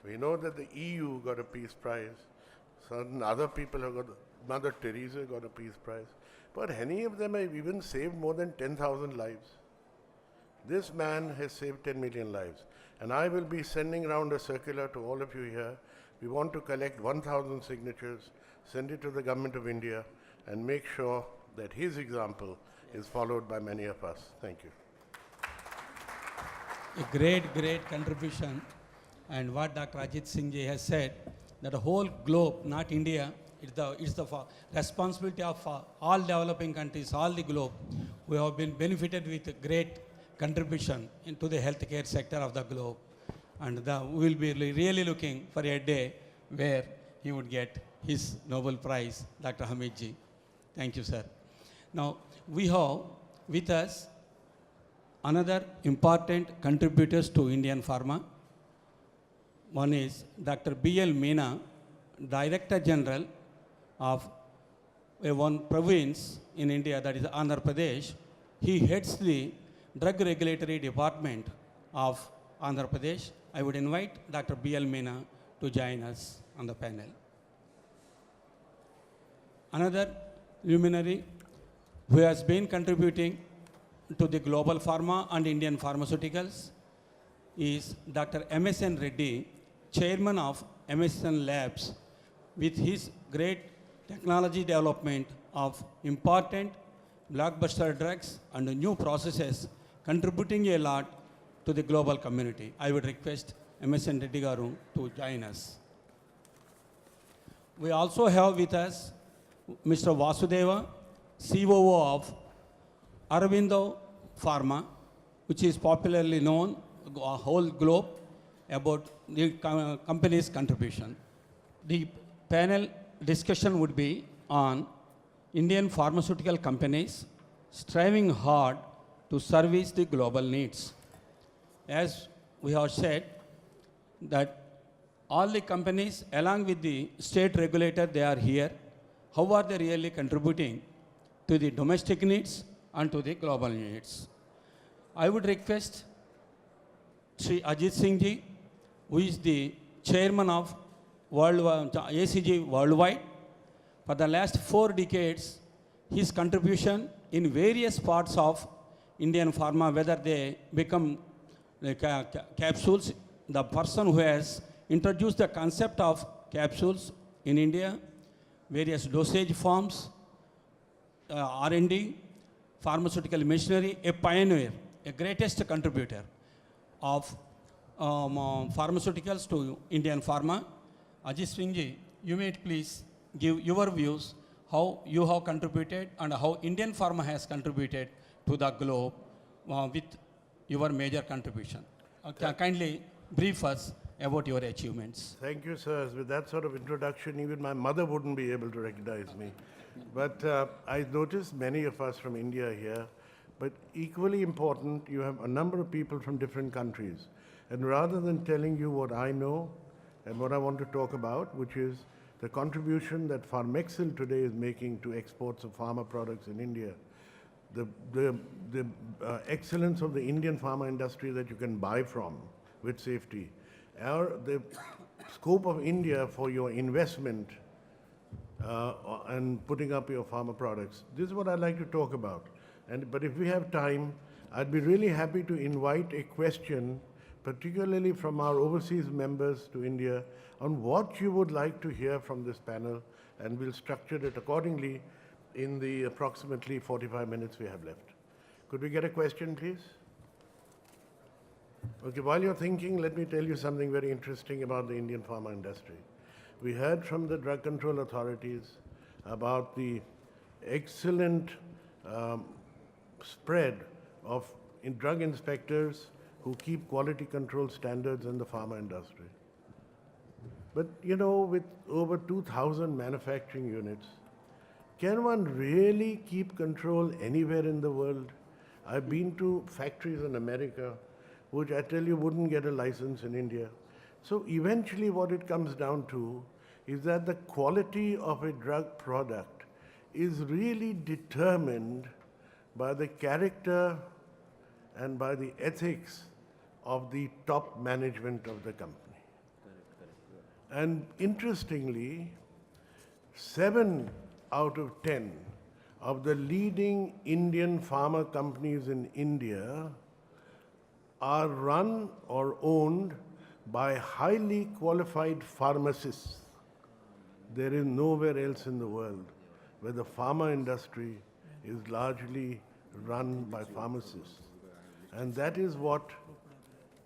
We know that the EU got a Peace Prize. Certain other people have got, Mother Teresa got a Peace Prize. But any of them have even saved more than 10,000 lives. This man has saved 10 million lives. And I will be sending around a circular to all of you here. We want to collect 1,000 signatures, send it to the government of India, and make sure that his example is followed by many of us. Thank you. A great contribution. And what Dr. Ajit Singh ji has said, that the whole globe, not India, it's the responsibility of all developing countries, all the globe. We have been benefited with a great contribution into the healthcare sector of the globe. And we will be really looking for a day where he would get his Nobel Prize, Dr. Hamid ji. Thank you, sir. Now, we have with us another important contributors to Indian pharma. One is Dr. B.L. Meena, Director General of one province in India, that is Andhra Pradesh. He heads the Drug Regulatory Department of Andhra Pradesh. I would invite Dr. B.L. Meena to join us on the panel. Another luminary who has been contributing to the global pharma and Indian pharmaceuticals is Dr. M.S.N. Reddy, Chairman of M.S.N. Labs, with his great technology development of important blockbuster drugs and new processes, contributing a lot to the global community. I would request M.S.N. Reddy Garu to join us. We also have with us Mr. Vasudeva, COO of Aurobindo Pharma, which is popularly known whole globe about the company's contribution. The panel discussion would be on Indian pharmaceutical companies striving hard to service the global needs. As we have said, that all the companies along with the state regulator, they are here. How are they really contributing to the domestic needs and to the global needs? I would request Sri Ajit Singh ji, who is the chairman of ACG Worldwide. For the last 4 decades, his contribution in various parts of Indian pharma, whether they become capsules, the person who has introduced the concept of capsules in India, various dosage forms, R&D, pharmaceutical machinery, a pioneer, a greatest contributor of pharmaceuticals to Indian pharma. Ajit Singh ji, you may please give your views, how you have contributed and how Indian pharma has contributed to the globe with your major contribution. Kindly brief us about your achievements. Thank you, sir. With that sort of introduction, even my mother wouldn't be able to recognize me. But I noticed many of us from India here, but equally important, you have a number of people from different countries. And rather than telling you what I know and what I want to talk about, which is the contribution that Pharmexil today is making to exports of pharma products in India, the excellence of the Indian pharma industry that you can buy from with safety, or the scope of India for your investment and putting up your pharma products. This is what I'd like to talk about. But if we have time, I'd be really happy to invite a question, particularly from our overseas members to India, on what you would like to hear from this panel, and we'll structure it accordingly in the approximately 45 minutes we have left. Could we get a question, please? Okay, while you're thinking, let me tell you something very interesting about the Indian pharma industry. We heard from the drug control authorities about the excellent spread of drug inspectors who keep quality control standards in the pharma industry. But you know, with over 2,000 manufacturing units, can one really keep control anywhere in the world? I've been to factories in America, which I tell you wouldn't get a license in India. So eventually what it comes down to is that the quality of a drug product is really determined by the character and by the ethics of the top management of the company. And interestingly, 7 out of 10 of the leading Indian pharma companies in India are run or owned by highly qualified pharmacists. There is nowhere else in the world where the pharma industry is largely run by pharmacists. And that is what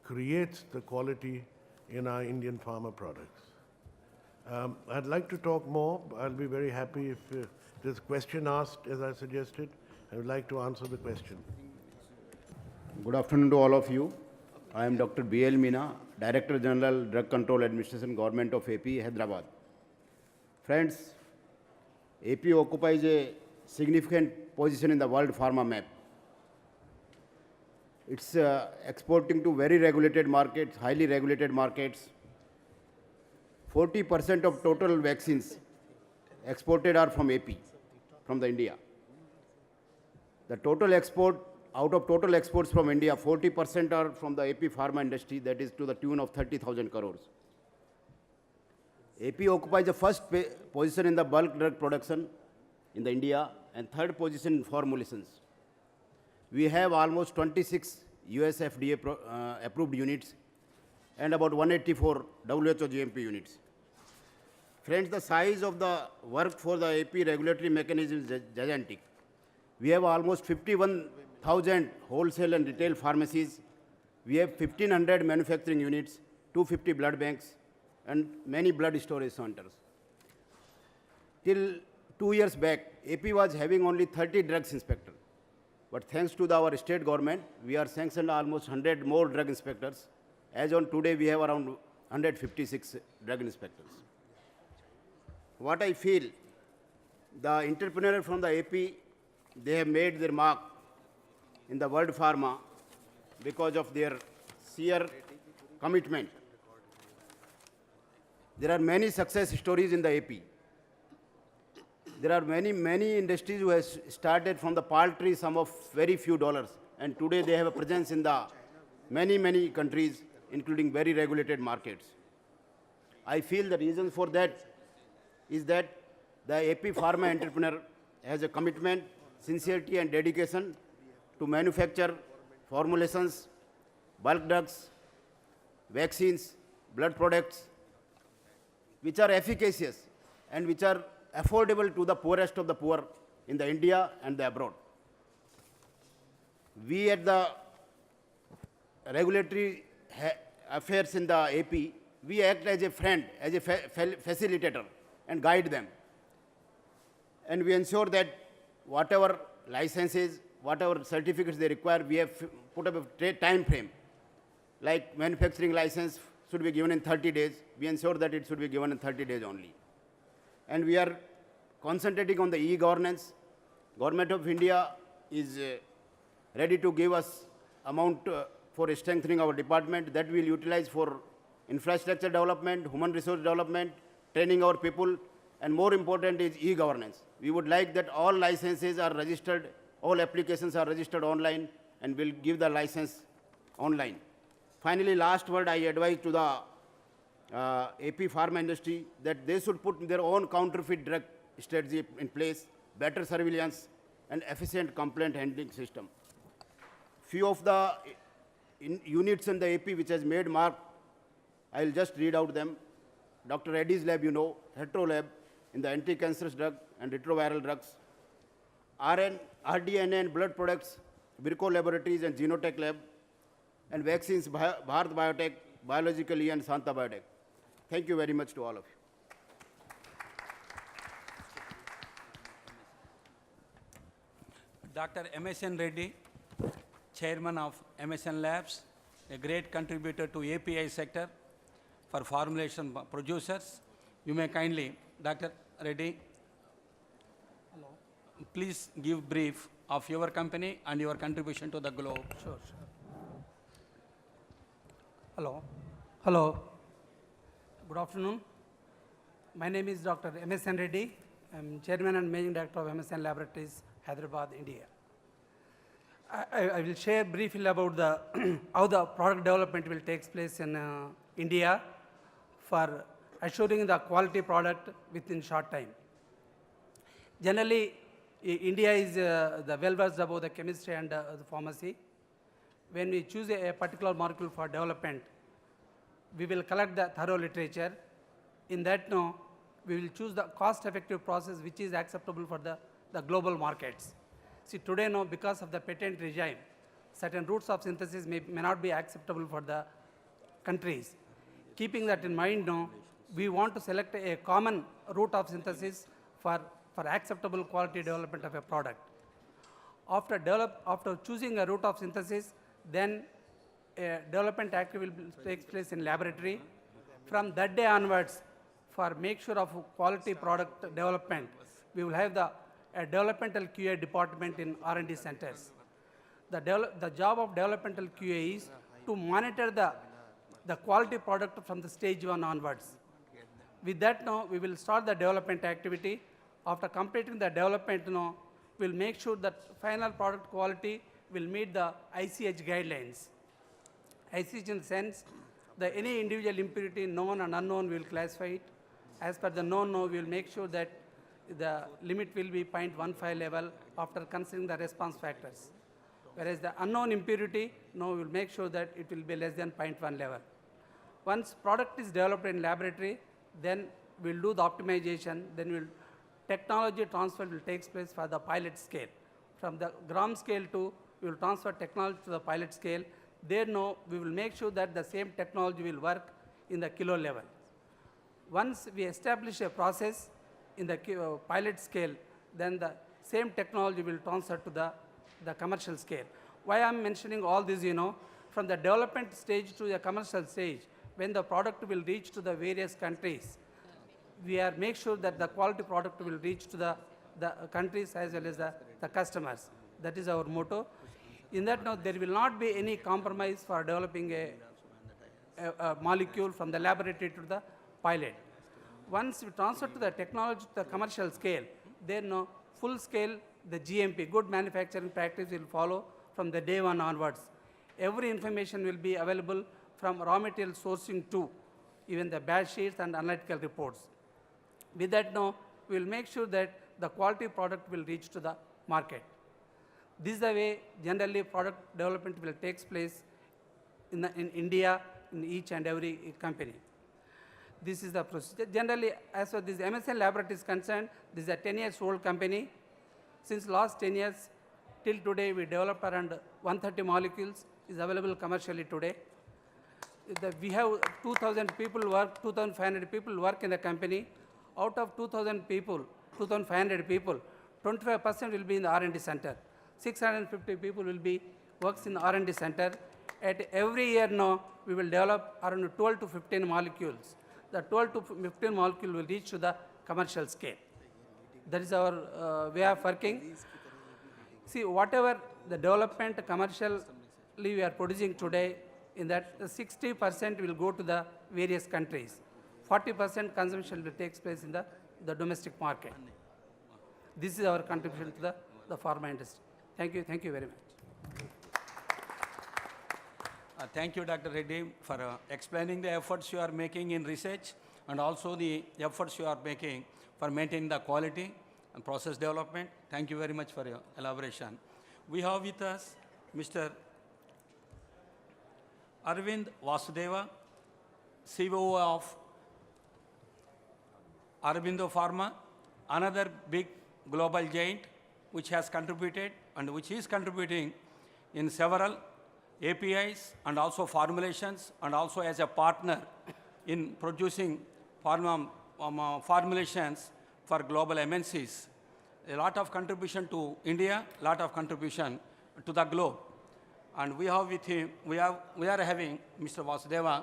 creates the quality in our Indian pharma products. I'd like to talk more. I'll be very happy if there's a question asked, as I suggested. I would like to answer the question. Good afternoon to all of you. I am Dr. B.L. Meena, Director General, Drug Control Administration, Government of AP, Hyderabad. Friends, AP occupies a significant position in the world pharma map. It's exporting to very regulated markets, highly regulated markets. 40% of total vaccines exported are from AP, from the India. The total export, out of total exports from India, 40% are from the AP pharma industry, that is to the tune of 30,000 crores. AP occupies the first position in the bulk drug production in the India and third position in formulations. We have almost 26 US FDA approved units and about 184 WHO GMP units. Friends, the size of the work for the AP regulatory mechanism is gigantic. We have almost 51,000 wholesale and retail pharmacies. We have 1,500 manufacturing units, 250 blood banks, and many blood storage centers. Till 2 years back, AP was having only 30 drugs inspectors. But thanks to our state government, we are sanctioned almost 100 more drug inspectors. As on today, we have around 156 drug inspectors. What I feel, The entrepreneur from the AP, they have made their mark in the world pharma because of their sheer commitment. There are many success stories in the AP. There are many industries who have started from the paltry sum of very few dollars, and today they have a presence in the many countries, including very regulated markets. I feel the reason for that is that the AP pharma entrepreneur has a commitment, sincerity, and dedication to manufacture formulations, bulk drugs, vaccines, blood products, which are efficacious and which are affordable to the poorest of the poor in the India and the abroad. We at the regulatory affairs in the AP, we act as a friend, as a facilitator, and guide them. And we ensure that whatever licenses, whatever certificates they require, we have put up a time frame. Like manufacturing license should be given in 30 days. We ensure that it should be given in 30 days only. And we are concentrating on the e-governance. Government of India is ready to give us amount for strengthening our department that we will utilize for infrastructure development, human resource development, training our people, and more important is e-governance. We would like that all licenses are registered, all applications are registered online, and will give the license online. Finally, last word I advise to the AP pharma industry that they should put their own counterfeit drug strategy in place, better surveillance, and efficient complaint handling system. Few of the units in the AP which has made mark, I will just read out them. Dr. Reddy's lab, you know, Hetero lab in the anti-cancerous drug and retroviral drugs, RDNA and blood products, Virco Laboratories and Genotech lab, and vaccines, Bharat Biotech, Biologically, and Santa Biotech. Thank you very much to all of you. Dr. MSN Reddy, Chairman of MSN Labs, a great contributor to API sector for formulation producers. You may kindly, Dr. Reddy, please give brief of your company and your contribution to the globe. Sure. Hello. Good afternoon. My name is Dr. MSN Reddy. I'm Chairman and Managing Director of MSN Laboratories, Hyderabad, India. I will share briefly about how the product development will take place in India for assuring the quality product within short time. Generally, India is the well-versed about the chemistry and the pharmacy. When we choose a particular molecule for development, we will collect the thorough literature. In that, we will choose the cost-effective process which is acceptable for the global markets. See, today, because of the patent regime, certain routes of synthesis may not be acceptable for the countries. Keeping that in mind, we want to select a common route of synthesis for acceptable quality development of a product. After choosing a route of synthesis, then a development activity will take place in laboratory. From that day onwards, for make sure of quality product development, we will have a developmental QA department in R&D centers. The job of developmental QA is to monitor the quality product from the stage 1 onwards. With that, we will start the development activity. After completing the development, we'll make sure that final product quality will meet the ICH guidelines. ICH in the sense that any individual impurity, known and unknown, we will classify it. As per the known, we will make sure that the limit will be 0.15 level after considering the response factors. Whereas the unknown impurity, we will make sure that it will be less than 0.1 level. Once product is developed in laboratory, then we'll do the optimization, then technology transfer will take place for the pilot scale. From the gram scale we will transfer technology to the pilot scale. There we will make sure that the same technology will work in the kilo level. Once we establish a process in the pilot scale, then the same technology will transfer to the commercial scale. Why I'm mentioning all this, from the development stage to the commercial stage, when the product will reach to the various countries, we make sure that the quality product will reach to the the countries as well as the customers. That is our motto. In that note, there will not be any compromise for developing a molecule from the laboratory to the pilot. Once we transfer to the technology to the commercial scale, then no full scale, the GMP, good manufacturing practice will follow from the day one onwards. Every information will be available from raw material sourcing to even the batch sheets and analytical reports. With that now, we will make sure that the quality product will reach to the market. This is the way generally product development will take place in India in each and every company. This is the procedure. Generally, as far as this MSN Laboratories is concerned, this is a 10 years old company. Since last 10 years till today, we developed around 130 molecules is available commercially today. We have 2,000 people work, 2,500 people work in the company. Out of 2,000 people, 2,500 people, 25% will be in the R&D center. 650 people will be works in the R&D center. At every year now, we will develop around 12 to 15 molecules. The 12 to 15 molecule will reach to the commercial scale. That is our way of working. See, whatever the development commercially we are producing today, in that 60% will go to the various countries. 40% consumption will take place in the domestic market. This is our contribution to the pharma industry. Thank you very much. Thank you, Dr. Reddy, for explaining the efforts you are making in research and also the efforts you are making for maintaining the quality and process development. Thank you very much for your elaboration. We have with us Mr. Arvind Vasudeva, CEO of Aurobindo Pharma, another big global giant which has contributed and which is contributing in several APIs and also formulations and also as a partner in producing formulations for global MNCs. A lot of contribution to India, a lot of contribution to the globe. And we have with him, we are having Mr. Vasudeva,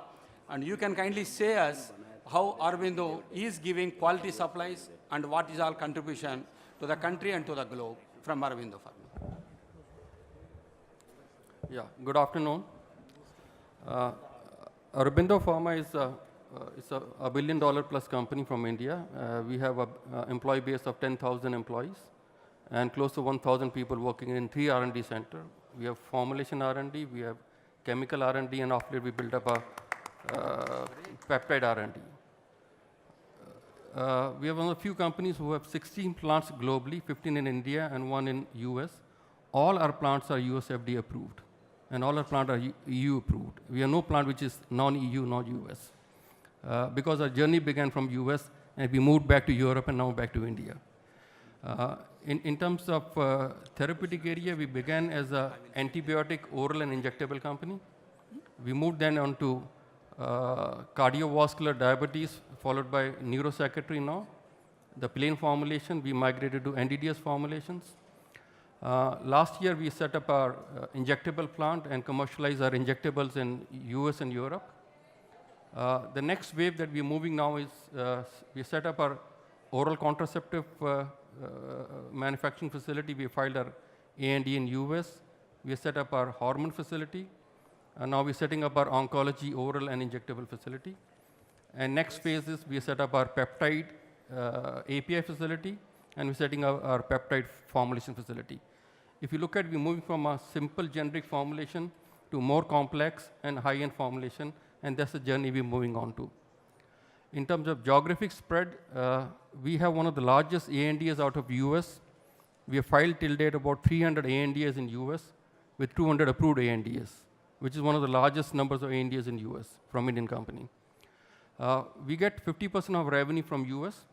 and you can kindly say us how Aurobindo is giving quality supplies and what is our contribution to the country and to the globe from Aurobindo Pharma. Yeah, good afternoon. Aurobindo Pharma is a $1 billion plus company from India. We have an employee base of 10,000 employees and close to 1,000 people working in 3 R&D centers. We have formulation R&D, we have chemical R&D, and after we built up a peptide R&D. We have one of the few companies who have 16 plants globally, 15 in India and 1 in US. All our plants are US FDA approved, and all our plants are EU approved. We have no plant which is non-EU, non-US. Because our journey began from US, and we moved back to Europe and now back to India. In terms of therapeutic area, we began as an antibiotic, oral and injectable company. We moved then on to cardiovascular diabetes, followed by neuropsychiatry now. The plain formulation, we migrated to NDDS formulations. Last year, we set up our injectable plant and commercialized our injectables in US and Europe. The next wave that we're moving now is we set up our oral contraceptive manufacturing facility. We filed our ANDA in US. We set up our hormone facility. And now we're setting up our oncology, oral and injectable facility. And next phase is we set up our peptide API facility, and we're setting up our peptide formulation facility. If you look at, we're moving from a simple generic formulation to more complex and high-end formulation, and that's the journey we're moving on to. In terms of geographic spread, we have one of the largest ANDAs out of US. We have filed till date about 300 ANDAs in US with 200 approved ANDAs, which is one of the largest numbers of ANDAs in US from Indian company. We get 50% of revenue from US,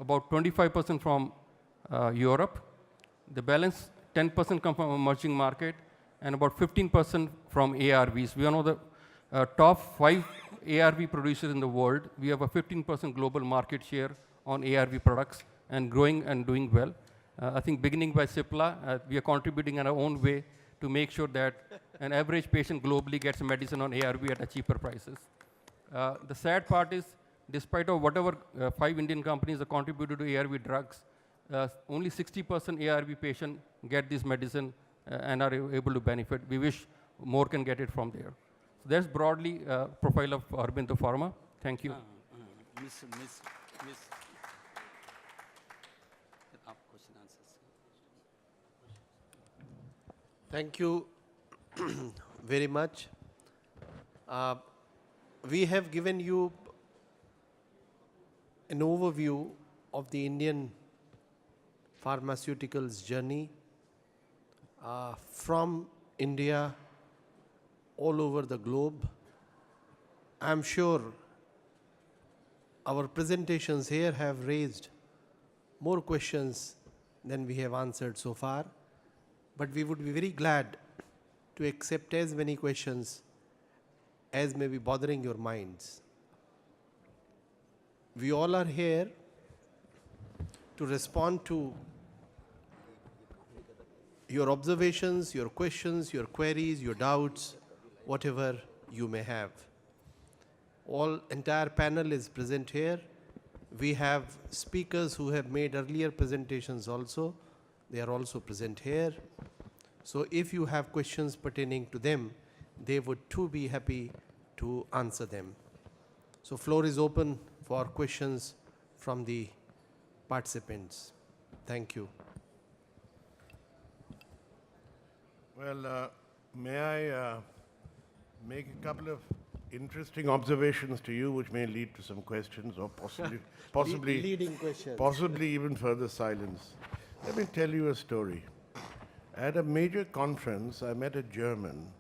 about 25% from Europe. The balance 10% come from emerging market, and about 15% from ARVs. We are one of the top 5 ARV producers in the world. We have a 15% global market share on ARV products and growing and doing well. I think beginning by Cipla, we are contributing in our own way to make sure that an average patient globally gets medicine on ARV at a cheaper prices. The sad part is, despite of whatever 5 Indian companies have contributed to ARV drugs, only 60% ARV patient get this medicine and are able to benefit. We wish more can get it from there. So that's broadly profile of Aurobindo Pharma. Thank you. Miss. Question answers. Thank you very much. We have given you an overview of the Indian pharmaceuticals journey from India all over the globe. I'm sure our presentations here have raised more questions than we have answered so far, but we would be very glad to accept as many questions as may be bothering your minds. We all are here to respond to your observations, your questions, your queries, your doubts, whatever you may have. Entire panel is present here. We have speakers who have made earlier presentations also. They are also present here. So if you have questions pertaining to them, they would too be happy to answer them. So floor is open for questions from the participants. Thank you. Well, may I make a couple of interesting observations to you, which may lead to some questions or possibly Leading questions. possibly even further silence. Let me tell you a story. At a major conference, I met a German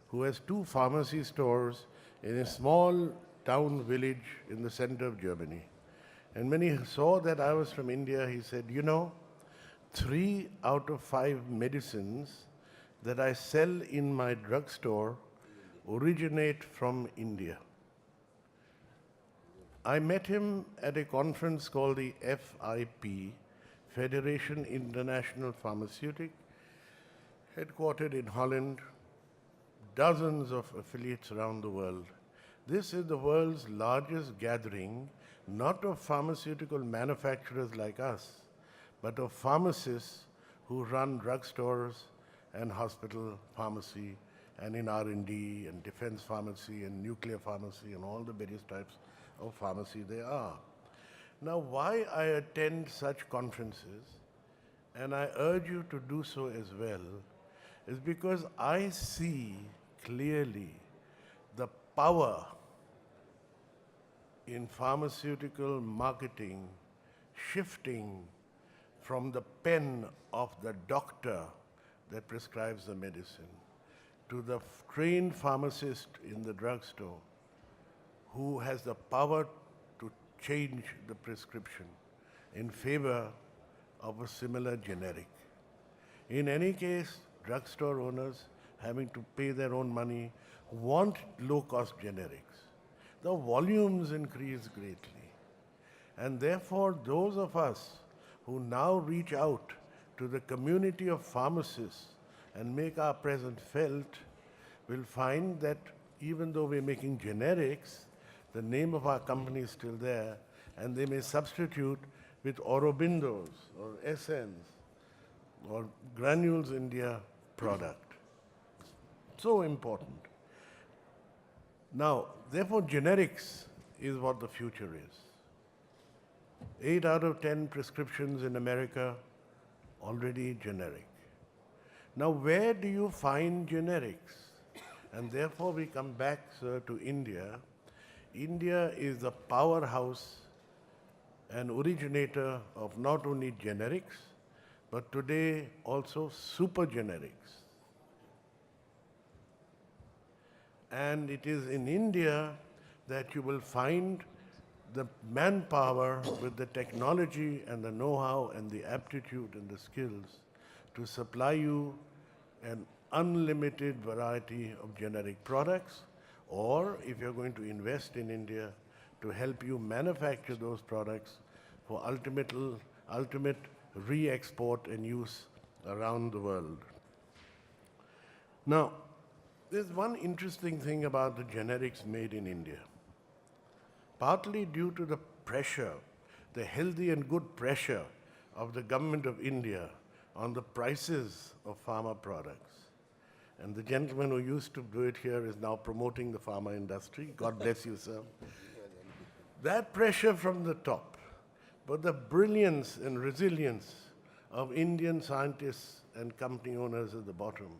who has 2 pharmacy stores in a small town village in the center of Germany. And when he saw that I was from India, he said, you know, 3 out of 5 medicines that I sell in my drugstore originate from India. I met him at a conference called the FIP, Federation International Pharmaceutic, headquartered in Holland, dozens of affiliates around the world. This is the world's largest gathering, not of pharmaceutical manufacturers like us, but of pharmacists who run drugstores and hospital pharmacy and in R&D and defense pharmacy and nuclear pharmacy and all the various types of pharmacy there are. Now, why I attend such conferences, and I urge you to do so as well, is because I see clearly the power in pharmaceutical marketing shifting from the pen of the doctor that prescribes the medicine to the trained pharmacist in the drugstore who has the power to change the prescription in favor of a similar generic. In any case, drugstore owners having to pay their own money want low-cost generics. The volumes increase greatly. And therefore, those of us who now reach out to the community of pharmacists and make our presence felt will find that even though we're making generics, the name of our company is still there, and they may substitute with Aurobindo's or Essence or Granules India product. So important. Now, therefore, generics is what the future is. 8 out of 10 prescriptions in America already generic. Now, where do you find generics? And therefore, we come back, sir, to India. India is the powerhouse and originator of not only generics, but today also super generics. And it is in India that you will find the manpower with the technology and the know-how and the aptitude and the skills to supply you an unlimited variety of generic products, or if you're going to invest in India, to help you manufacture those products for ultimate re-export and use around the world. Now, there's one interesting thing about the generics made in India. Partly due to the pressure, the healthy and good pressure of the government of India on the prices of pharma products. And the gentleman who used to do it here is now promoting the pharma industry. God bless you, sir. That pressure from the top, but the brilliance and resilience of Indian scientists and company owners at the bottom,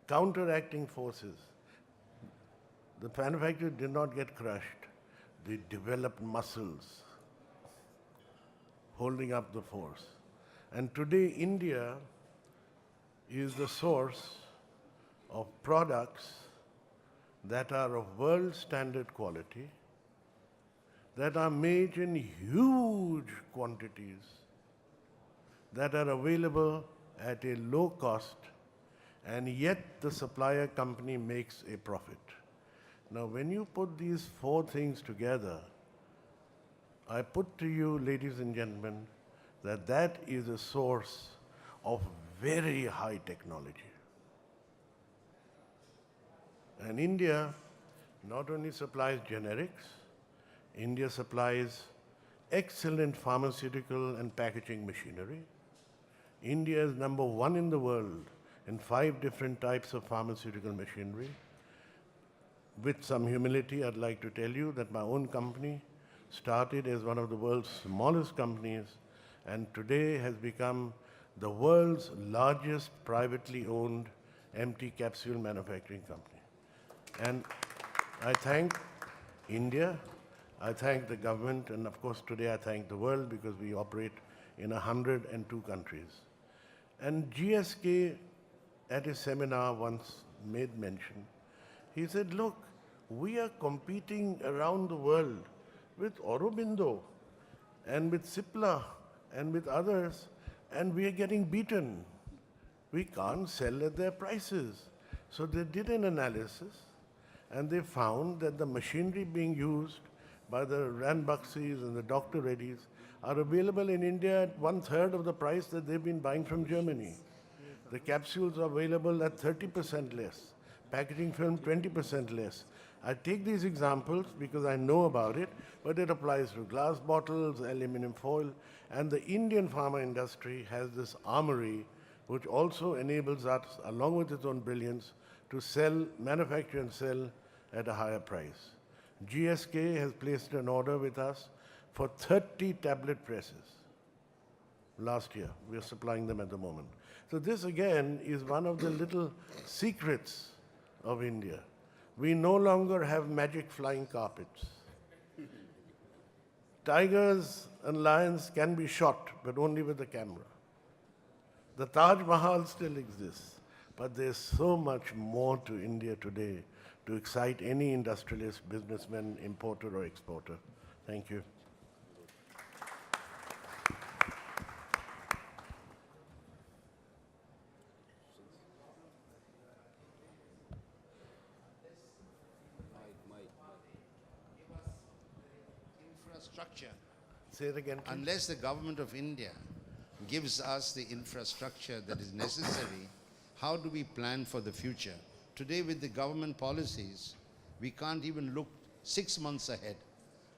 counteracting forces. The manufacturers did not get crushed. They developed muscles holding up the force. And today, India is the source of products that are of world standard quality, that are made in huge quantities, that are available at a low cost, and yet the supplier company makes a profit. Now, when you put these four things together, I put to you, ladies and gentlemen, that that is a source of very high technology. And India not only supplies generics, India supplies excellent pharmaceutical and packaging machinery. India is #1 in the world in 5 different types of pharmaceutical machinery. With some humility, I'd like to tell you that my own company started as one of the world's smallest companies and today has become the world's largest privately owned empty capsule manufacturing company. And I thank India, I thank the government, and of course today I thank the world because we operate in 102 countries. And GSK at a seminar once made mention. He said, look, we are competing around the world with Aurobindo and with Cipla and with others, and we are getting beaten. We can't sell at their prices. So they did an analysis, and they found that the machinery being used by the Ranbaxys and the Dr. Reddy's are available in India at 1/3 of the price that they've been buying from Germany. The capsules are available at 30% less, packaging film 20% less. I take these examples because I know about it, but it applies to glass bottles, aluminum foil, and the Indian pharma industry has this armory which also enables us, along with its own brilliance, to sell, manufacture and sell at a higher price. GSK has placed an order with us for 30 tablet presses last year. We are supplying them at the moment. So this again is one of the little secrets of India. We no longer have magic flying carpets. Tigers and lions can be shot, but only with a camera. The Taj Mahal still exists, but there's so much more to India today to excite any industrialist, businessman, importer or exporter. Thank you. Infrastructure. Say it again, please. Unless the government of India gives us the infrastructure that is necessary, how do we plan for the future? Today with the government policies, we can't even look 6 months ahead.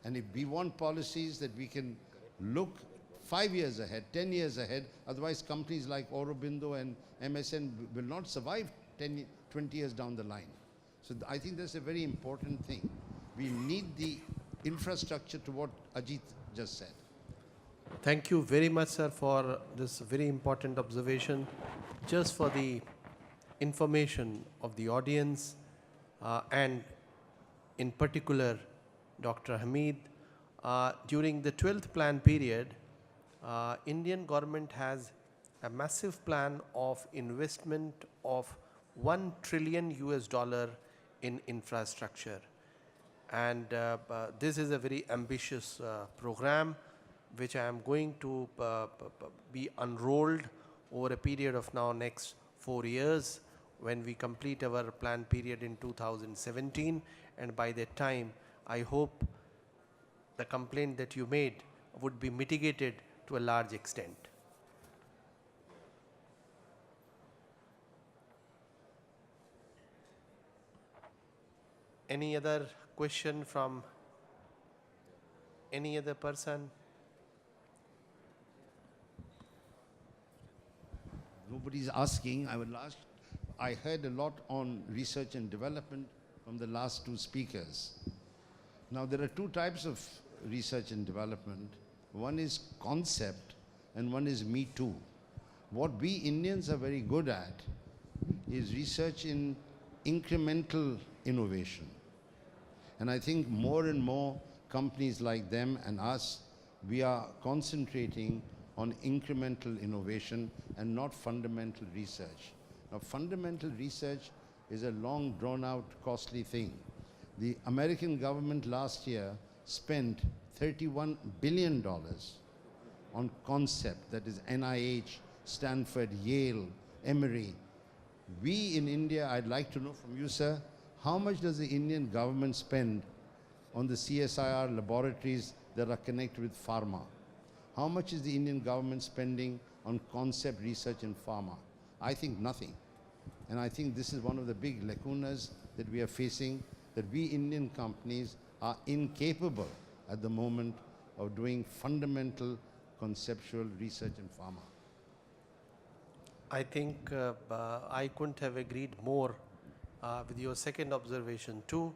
And if we want policies that we can look 5 years ahead, 10 years ahead, otherwise companies like Aurobindo and MSN will not survive 10, 20 years down the line. So I think that's a very important thing. We need the infrastructure to what Ajit just said. Thank you very much, sir, for this very important observation. Just for the information of the audience and in particular Dr. Hamid, during the 12th plan period, Indian government has a massive plan of investment of $1 trillion in infrastructure. And this is a very ambitious program which I am going to be unrolled over a period of now next 4 years when we complete our plan period in 2017, and by that time I hope the complaint that you made would be mitigated to a large extent. Any other question from any other person? nobody's asking. I heard a lot on research and development from the last two speakers. Now, there are two types of research and development. One is concept and one is Me Too. What we Indians are very good at is research in incremental innovation. And I think more and more companies like them and us, we are concentrating on incremental innovation and not fundamental research. Now, fundamental research is a long, drawn-out, costly thing. The American government last year spent $31 billion on concept, that is NIH, Stanford, Yale, Emory. We in India, I'd like to know from you, sir, how much does the Indian government spend on the CSIR laboratories that are connected with pharma? How much is the Indian government spending on concept research in pharma? I think nothing. And I think this is one of the big lacunas that we are facing, that we Indian companies are incapable at the moment of doing fundamental conceptual research in pharma. I think I couldn't have agreed more with your second observation too.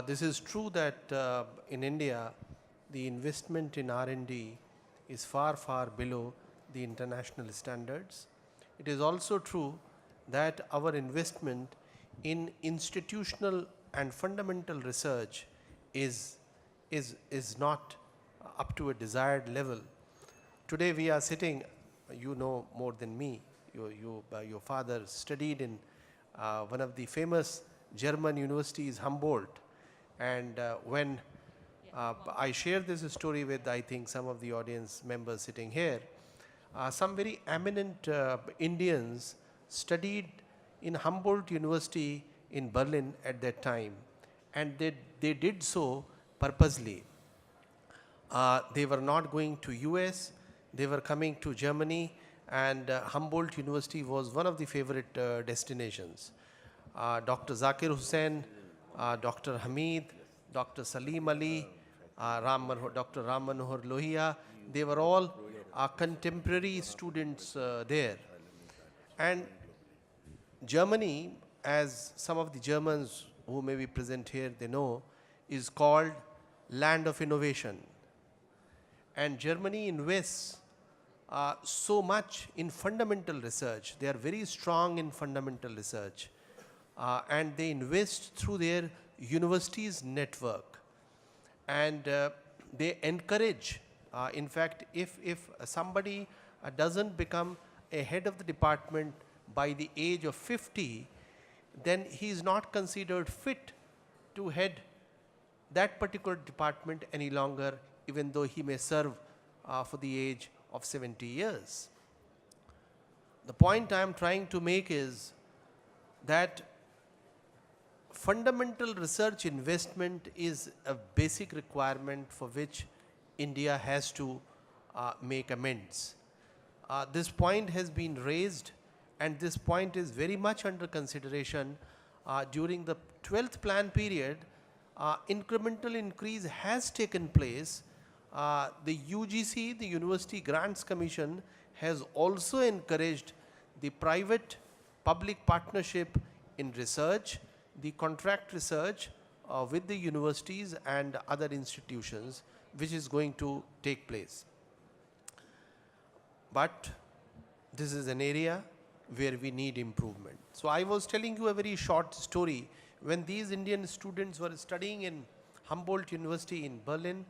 This is true that in India, the investment in R&D is far, far below the international standards. It is also true that our investment in institutional and fundamental research is not up to a desired level. Today we are sitting, you know more than me, your father studied in one of the famous German universities, Humboldt. And when I share this story with, I think, some of the audience members sitting here, some very eminent Indians studied in Humboldt University in Berlin at that time, and they did so purposely. They were not going to US, they were coming to Germany, and Humboldt University was one of the favorite destinations. Dr. Zakir Hussain, Dr. Hamid, Dr. Salim Ali, Dr. Ram Manohar Lohia, they were all contemporary students there. And Germany, as some of the Germans who may be present here, they know, is called land of innovation. And Germany invests so much in fundamental research. They are very strong in fundamental research. And they invest through their universities network. And they encourage, in fact, if somebody doesn't become a head of the department by the age of 50, then he is not considered fit to head that particular department any longer, even though he may serve for the age of 70 years. The point I am trying to make is that fundamental research investment is a basic requirement for which India has to make amends. This point has been raised, and this point is very much under consideration. During the 12th plan period, incremental increase has taken place. The UGC, the University Grants Commission, has also encouraged the private-public partnership in research, the contract research with the universities and other institutions, which is going to take place. But this is an area where we need improvement. So I was telling you a very short story. When these Indian students were studying in Humboldt University in Berlin,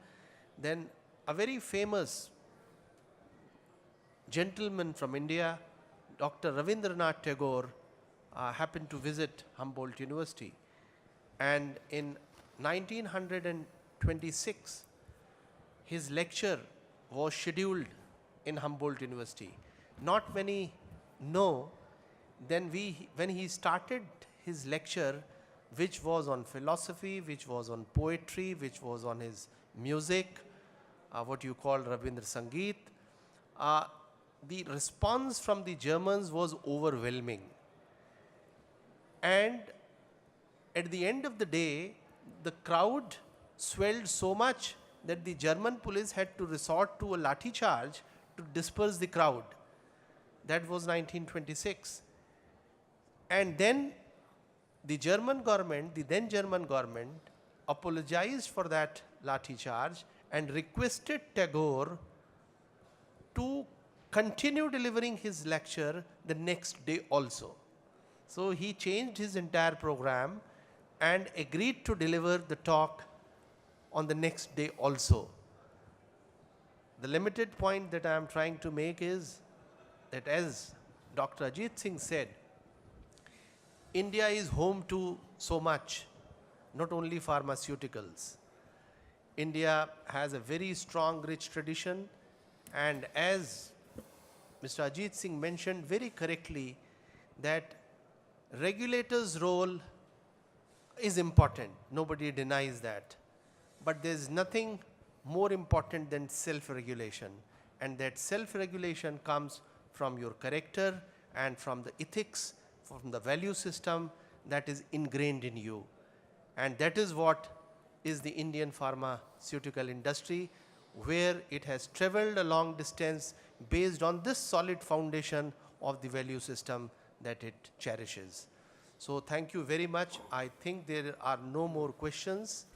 then a very famous gentleman from India, Dr. Ravindranath Tagore, happened to visit Humboldt University. And in 1926, his lecture was scheduled in Humboldt University. Not many know, then when he started his lecture, which was on philosophy, which was on poetry, which was on his music, what you call Rabindra Sangeet, the response from the Germans was overwhelming. And at the end of the day, the crowd swelled so much that the German police had to resort to a lathi charge to disperse the crowd. That was 1926. And then the German government, the then German government, apologized for that lathi charge and requested Tagore to continue delivering his lecture the next day also. So he changed his entire program and agreed to deliver the talk on the next day also. The limited point that I am trying to make is that, as Dr. Ajit Singh said, India is home to so much, not only pharmaceuticals. India has a very strong, rich tradition, and as Mr. Ajit Singh mentioned very correctly, that regulators' role is important. Nobody denies that. But there's nothing more important than self-regulation, and that self-regulation comes from your character and from the ethics, from the value system that is ingrained in you. And that is what is the Indian pharmaceutical industry, where it has traveled a long distance based on this solid foundation of the value system that it cherishes. So thank you very much. I think there are no more questions.